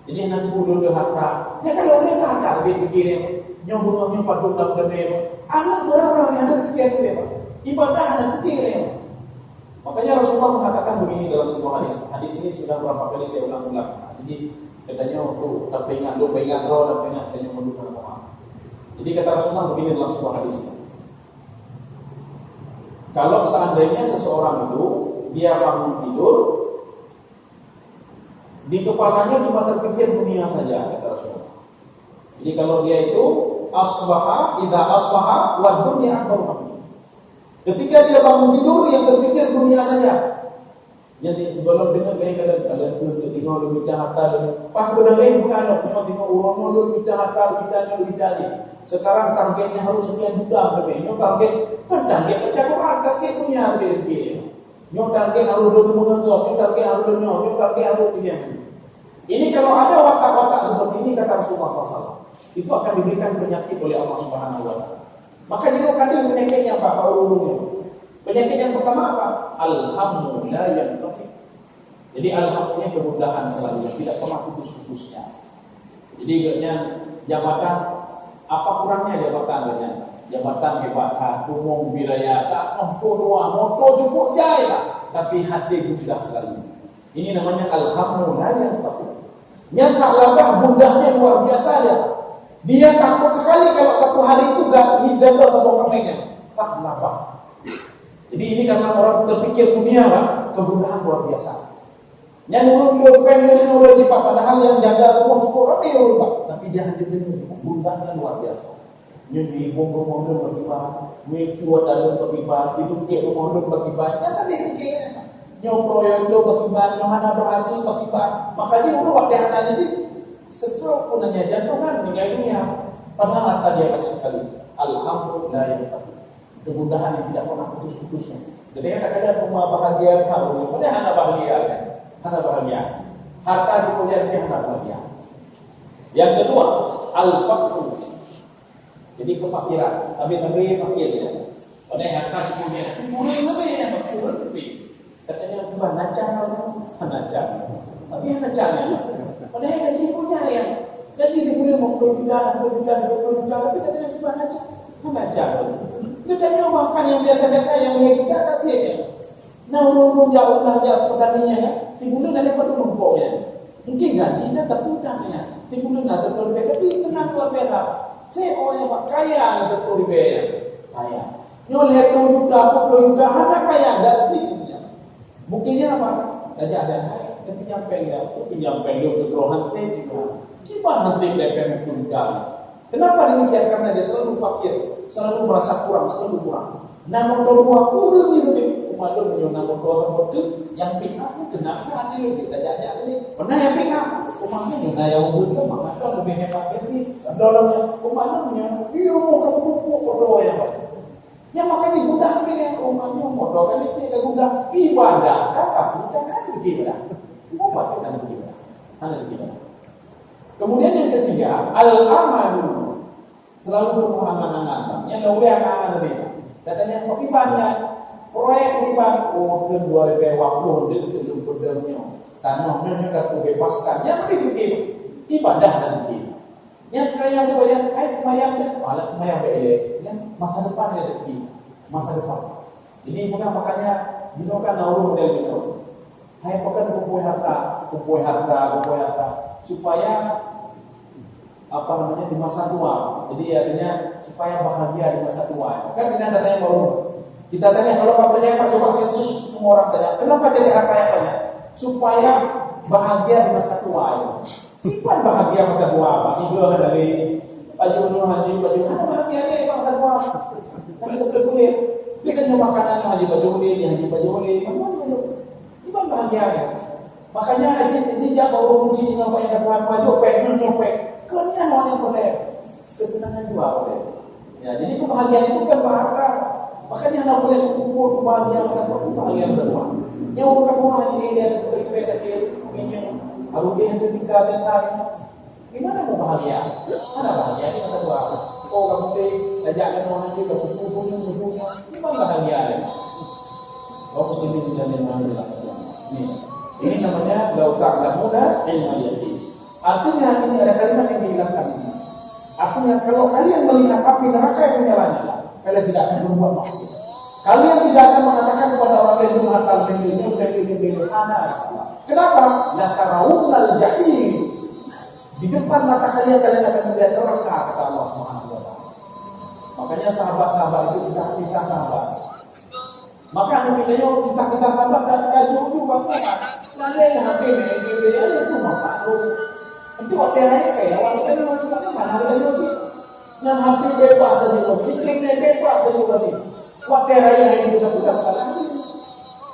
[SPEAKER 1] Jadi nanti bodoh dia harta. Ya kalau dia harta lebih pikirin, nyobong padung dalam dunia. Anak orang yang ada pikirin dia, Pak. Ibadah ada pikirin. Makanya Rasulullah mengatakan begini dalam sebuah hadis. Hadis ini sudah berapa kali saya ulang-ulang. Jadi katanya waktu tak pengen roh, tak pengen mendukung apa. Jadi kata Rasulullah begini dalam sebuah hadis. Kalau seandainya seseorang itu dia bangun tidur, di kepalanya cuma terpikir dunia saja, kata Rasulullah. Jadi kalau dia itu idza asbaha wa dunya akbar. Ketika dia bangun tidur yang terpikir dunia saja. Jadi sebelum dengar kalian untuk tengok lebih harta pak benar lain bukan tengok orang lebih harta kita. Sekarang targetnya harus sekian juta lebih. Target target punya lebih. Target harus lebih menonton, target harus dia. Ini kalau ada watak-watak seperti ini kata Rasulullah SAW, itu akan diberikan penyakit oleh Allah Subhanahu wa taala. Maka jika kandung penyakitnya apa? Penyakit yang pertama apa? Alhamdulillah yang tadi. Jadi alhamdulillah kemudahan selalu, tidak pernah putus-putusnya. Jadi jabatan apa kurangnya jabatan? Jabatan hebat, umum wilayah, motor cukup jaya, tapi hati mudah sekali. Ini namanya alhamdulillah yang tadi. Nyata labah mudahnya luar biasa dia. Dia takut sekali kalau satu hari itu gak hidup atau kemenya. Tak labah. Jadi ini karena orang terpikir dunia, Pak, kemudahan luar biasa. Yang dulu pengen lagi Pak, padahal yang jaga rumah cukup rapi Pak, tapi dia hanya kebudahnya luar biasa. Jadi rumah bagi bahan, mencuat dalam bagi bahan, dipikir rumah bagi bahan, nyata dia pikirnya. Nyoproyo itu bagi bahan, nyohana berhasil bagi bahan. Makanya dulu waktu yang ada jadi stroke punanya jantungan meninggal dunia. Padahal harta dia banyak sekali. Alhamdulillah yang tadi. Kemudahan yang tidak pernah putus-putusnya. Jadi kadang-kadang rumah bahagia kamu, padahal anak bahagia kan? Anak bahagia. Harta dipunyai dia anak bahagia. Yang kedua, al-faqru. Jadi kefakiran. Tapi fakir ya. Padahal harta semuanya. Murah apa ya? Murah lebih. Katanya cuma nacar. Tapi yang nacarnya. Padahal gaji punya ya. Gaji dipunyai 20 juta, tapi katanya cuma nacar. Nacar. Katanya makan yang biasa-biasa yang kita kasih ya. Nah, urun jauh petaninya kan. Timbulnya dari pada numpuknya. Mungkin gajinya terpudahnya. Timbulnya terpudahnya. Tapi tenang luar biasa. Saya orang yang kaya terpudahnya. Kaya. Nyoleh 2 juta, 40 juta. Anak kaya. Dan sedikitnya. Buktinya apa? Gaji ada yang kaya. Tapi nyampe dia keterohan saya juga. Gimana nanti DPM itu jalan? Kenapa demikian? Karena dia selalu fakir. Selalu merasa kurang, selalu kurang. Namun doa kurang itu umat itu namun doa itu yang pihak kenapa ini kita jajak ini. Pernah yang pihak umatnya juga yang butuh maka itu lebih hebat ini. Dalamnya umatnya dia mau kamu doa yang baik. Ya makanya mudah sekali yang umatnya mau doa kan itu mudah ibadah kata bukan ada ibadah. Umat kita ada ibadah. Kemudian yang ketiga al-amalu. selalu berpengangan-angan. Yang nggak boleh angan-angan lebih. Katanya kopi banyak proyek ini bang, oh ke 2020 itu belum berdamnya. Tanahnya dah bebaskan. Yang lebih ibadah dan begini. Yang kaya yang banyak, kemayang dah, malah kemayang boleh. Yang masa depan ada rezeki, masa depan. Jadi bukan makanya dinokan nauru model itu. Hai pakai kumpul harta, supaya apa namanya di masa tua. Jadi artinya supaya bahagia di masa tua. Kan kita tanya baru. Kita tanya kalau Pak percaya Pak coba sensus semua orang tanya, kenapa jadi harta yang banyak? Supaya bahagia di masa tua. Ipan bahagia masa tua Pak. Juga dari baju haji mana bahagia nih masa tua. Kan itu boleh. Dia kan makanan haji baju Ipan bahagia ya. Makanya ini jangan baru kunci apa yang dapat maju nyopek. Kerana orang yang boleh ketenangan juga boleh. Ya, jadi kebahagiaan itu kan berharga. Makanya tidak boleh kumpul kebahagiaan satu kebahagiaan kedua. Yang orang ini dan berikut minyak harus dia ketika tentang gimana mau bahagia? Mana bahagia ini kata dua. Oh kamu teh ajakkan orang juga kumpul gimana bahagia? Oh muslimin sudah mengambil ini namanya lautak muda ilmu yaqin. Artinya ini ada kalimat yang dihilangkan di sini. Artinya kalau kalian melihat api neraka yang menyala-nyala, kalian tidak akan berbuat maksiat. Kalian tidak akan mengatakan kepada orang lain hatal bin ana. Kenapa? La tarawunnal jahim. Di depan mata kalian akan melihat neraka kata Allah Subhanahu wa taala. Makanya sahabat-sahabat itu kita bisa sahabat. Maka namanya kita sahabat dan kaju juga kan. Lalu HP ini itu masalah. Itu waktunya kayak orang itu mana ada lagi. Yang HP bebas saja loh, bikinnya bebas saja berarti. Waktunya yang kita lagi.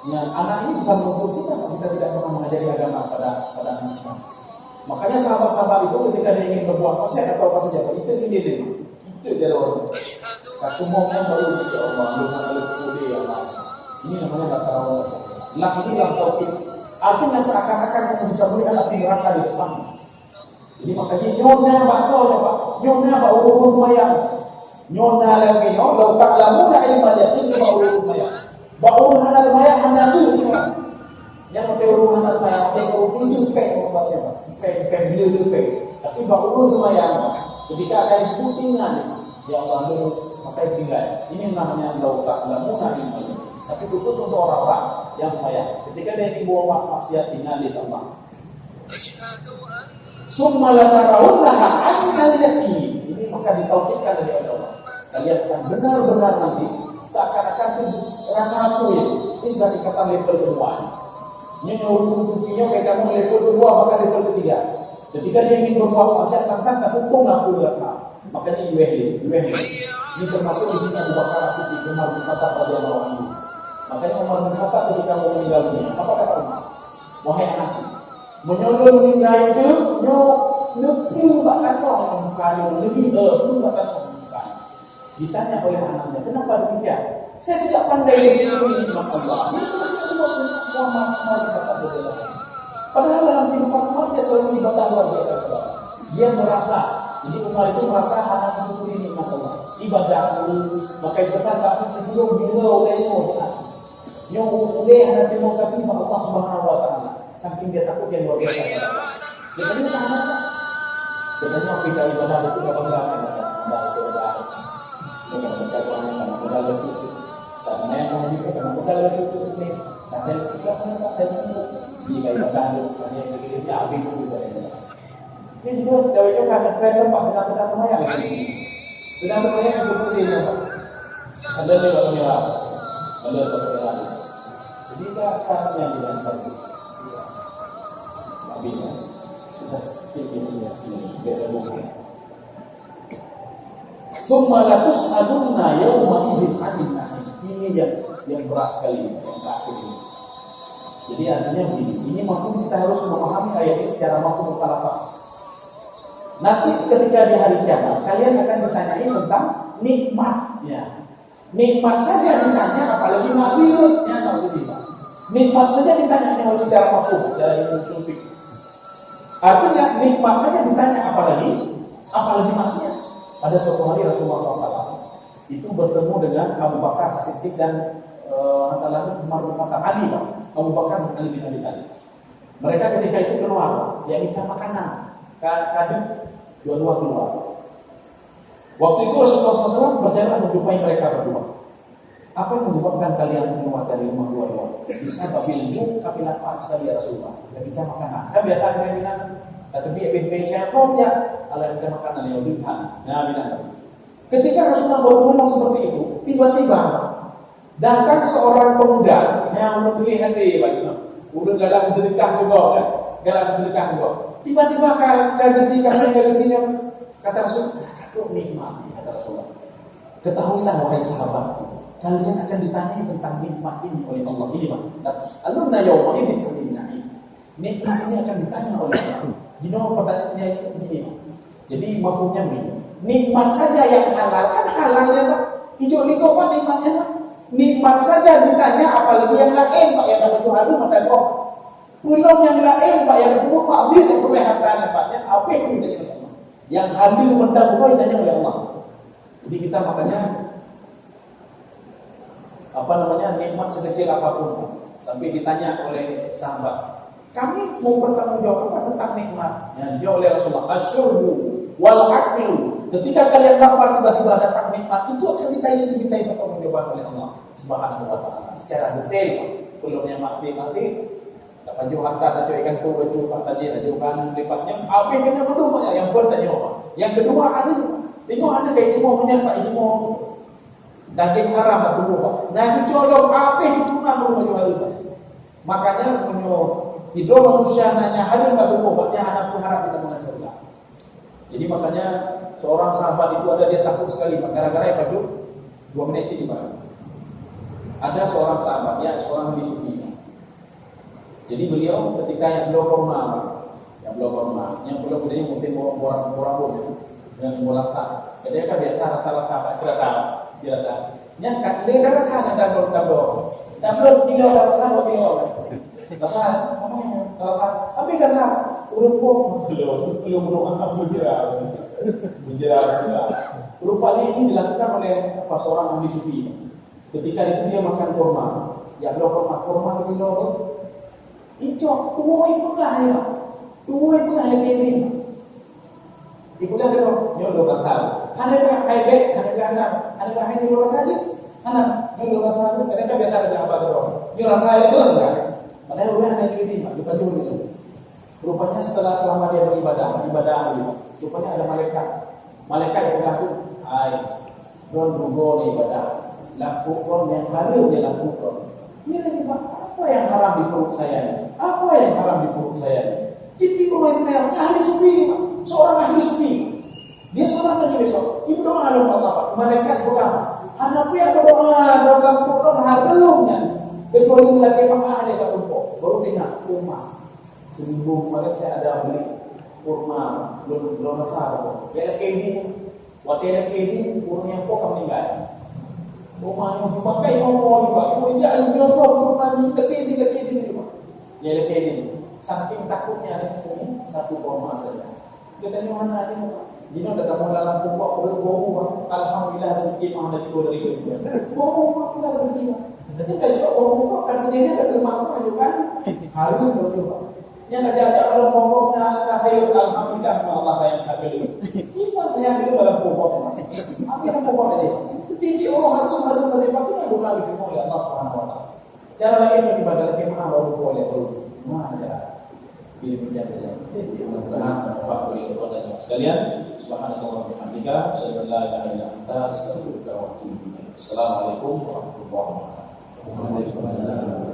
[SPEAKER 1] Yang anak ini bisa mengukur kita tidak pernah mengajari agama pada anak kita. Makanya sahabat-sahabat itu ketika dia ingin berbuat maksiat atau apa saja, itu dia orang. Aku mau yang baru ya Allah, lu mana lu ya Allah. Ini namanya bakal laki yang tauhid. Artinya seakan-akan kamu bisa melihat api neraka di depan. Jadi makanya nyonya bakal Pak. Nyonya bau urut mayang. Nyonya lagi lau tak lamu dah ilmu yakin bau urut mayang. Bau urut anak mayang hanya dulu. Yang ada urut anak mayang, ada urut itu obatnya Pak. Pe. Tapi bau urut mayang. Ketika akan diputingan, ya Allah dulu pakai tinggal. Ini namanya lau tak lamu dah ilmu yakin. Tapi khusus untuk orang-orang yang mayang. Ketika dia dibawa maksiat tinggal di Allah. Summa la tarawunnaha aynal yaqin. Ini maka ditauhidkan dari Allah. Kalian akan benar-benar nanti seakan-akan neraka itu ini sudah dikatakan level kedua. Ini untuk kayak kamu level kedua bahkan level ketiga. Ketika dia ingin berbuat maksiat tantang hukum aku neraka. Makanya UHD. Ini termasuk di sini Abu Bakar As-Siddiq Umar bin Khattab radhiyallahu anhu. Makanya Umar bin Khattab ketika mau meninggal dunia, apa kata Umar? Wahai anakku, menyuruh meninggal itu nyuruh bakal orang mukanya lebih bakal mukanya. Ditanya oleh anaknya, kenapa demikian? Saya tidak pandai ini masalah. Padahal dalam kehidupan Umar dia selalu ibadah luar biasa. Dia merasa, jadi Umar itu merasa anak itu ini masalah. Ibadah dulu, maka ikutan tapi belum oleh itu. Yang boleh hanya terima kasih kepada Allah Subhanahu wa taala. Saking dia takut yang luar biasa. Dia tadi tahan. Katanya kita ibadah itu enggak bangga kan. Dengan percayaan sama modal itu. Karena yang wajib kan modal itu ini. Tapi kita di ibadah itu hanya begini abis juga. Ini juga dawainya kan keren Pak benar-benar lumayan. Benar-benar yang seperti ini Pak. Ada tidak melihat? Ada terkenal. Jadi kita yang dilantar. Nabinya kita seperti ini ya. Beda mungkin. Summa la tus'alunna yawma idzin 'anil na'im. Ini yang berat sekali yang terakhir ini. Jadi artinya begini, ini maksudnya kita harus memahami ayat ini secara mafhum mukhalafah. Nanti ketika di hari kiamat kalian akan ditanyai tentang nikmatnya. Nikmat saja ditanya, apalagi makhirnya maksudnya. Nikmat saja ditanya, ini harus secara mafhum, secara ilmu sufi. Artinya nikmat saja ditanya, apalagi maksiat. Pada suatu hari Rasulullah SAW itu bertemu dengan Abu Bakar Siddiq dan antara Umar bin Khattab, Ali, Abu Bakar dan Ali bin Abi Thalib. Mereka ketika itu keluar, ya minta makanan, kadang dua-dua keluar. Waktu itu Rasulullah SAW berjalan menjumpai mereka berdua. Apa yang menyebabkan kalian keluar dari rumah dua-dua? Bisa babil juk, kami lapar sekali ya Rasulullah. Ya minta makanan. Kan biasa kami bilang, kata biar saya kau ya, Allah minta makanan yang lebih nah bilang. Ketika Rasulullah baru ngomong seperti itu, tiba-tiba datang seorang pemuda yang membeli hati bagi udah dalam sedekah juga kan, dalam sedekah juga. Tiba-tiba kagetinya kata Rasul, aku nikmat kata Rasulullah. Ketahuilah wahai sahabat, kalian akan ditanya tentang nikmat ini oleh Allah ini mah. Alunna yauma idzin naim. Nikmat ini akan ditanya oleh Allah. Di nomor pertanyaannya ini. Jadi mafhumnya begini. Nikmat saja yang halal kan halalnya Pak. Hijau liko Pak nikmatnya Pak. Nikmat saja ditanya, apalagi yang lain Pak, yang dapat harum atau kok. Pulau yang lain Pak, yang ketemu Pak Azir yang perlihatannya Pak, yang apa yang ditanya oleh Allah. Yang hadir mendahului ditanya oleh Allah. Jadi kita makanya nikmat sekecil apapun sampai ditanya oleh sahabat, kami mau bertanggung jawab apa tentang nikmat? Yang dijawab oleh Rasulullah, asyurbu wal aklu. Ketika kalian lapar tiba-tiba datang nikmat, itu akan dimintai pertanggungjawaban oleh Allah Subhanahu wa taala secara detail. Belumnya mati dapat jauh harta, ada ikan pun baju tadi, ada kanan lipatnya, apa yang kena berdua yang bertanya apa? Yang kedua ada kayak mau menyapa, ini mau daging haram atau dulu. Nah itu colok apa yang pernah menjual. Makanya hidup manusia nanya hari atau dulu, anak pun harap kita mengajarkan. Jadi makanya seorang sahabat itu ada dia takut sekali gara-gara yang baju 2 menit ini Pak. Ada seorang sahabat ya, seorang bisufi. Jadi beliau ketika yang belum pernah, yang belum mungkin orang yang mulaka. Jadi kan biasa rata-rata Pak tidak. Yang kan dia rata ada kalau tidak rata tapi kata urut belum menjelaskan. Rupanya ini dilakukan oleh seorang ahli sufi. Ketika itu dia makan kurma, ya kurma itu loh. Ijo, tuh itu ini. Ikulah kalau nyolo kata, ada ini lo tadi, nyolo kata, kadang biasa ada apa dong, nyolo kata itu enggak. Padahal udah ada di lupa dulu. Rupanya selama dia beribadah rupanya ada malaikat yang mengaku, don rugo ibadah, lakukan yang baru dia lakukan. Ini lagi apa yang haram di perut saya ini? Apa yang haram di perut saya ini? Jadi orang yang ahli sufi, seorang ahli sufi, dia sholat lagi besok. Ibu doa Allah, malaikat berdoa. Anak pria berdoa dalam Quran harumnya. Kecuali lagi pakai ada tumpuk, baru dia kurma. Seminggu kemarin saya ada beli kurma, belum tahu. Dia waktu ini kurma yang pokok meninggal. Kurma yang dipakai ngomong juga, kemudian jangan biasa kurma ini juga. Dia saking takutnya ada satu kurma saja. Dia tanya mana ini? Dino datang dalam pokok berbau, alhamdulillah rezeki mah dari itu. Bau kita rezeki. Jadi kalau pokok kan dia ada lemah juga harus berdoa. Yang aja kalau pokoknya tahu alhamdulillah Allah yang kabul. Ini yang itu dalam pokok. Apa yang pokok ini? Jadi orang harus menerima itu bukan lebih oleh Allah Subhanahu wa taala. Cara lain beribadah kemana baru boleh mana cara pilih saja. Mudah-mudahan bermanfaat bagi kita sekalian. Subhanallahi wa bihamdika, asyhadu an la ilaha illa anta, astaghfiruka wa atubu ilaik. Assalamualaikum warahmatullahi wabarakatuh.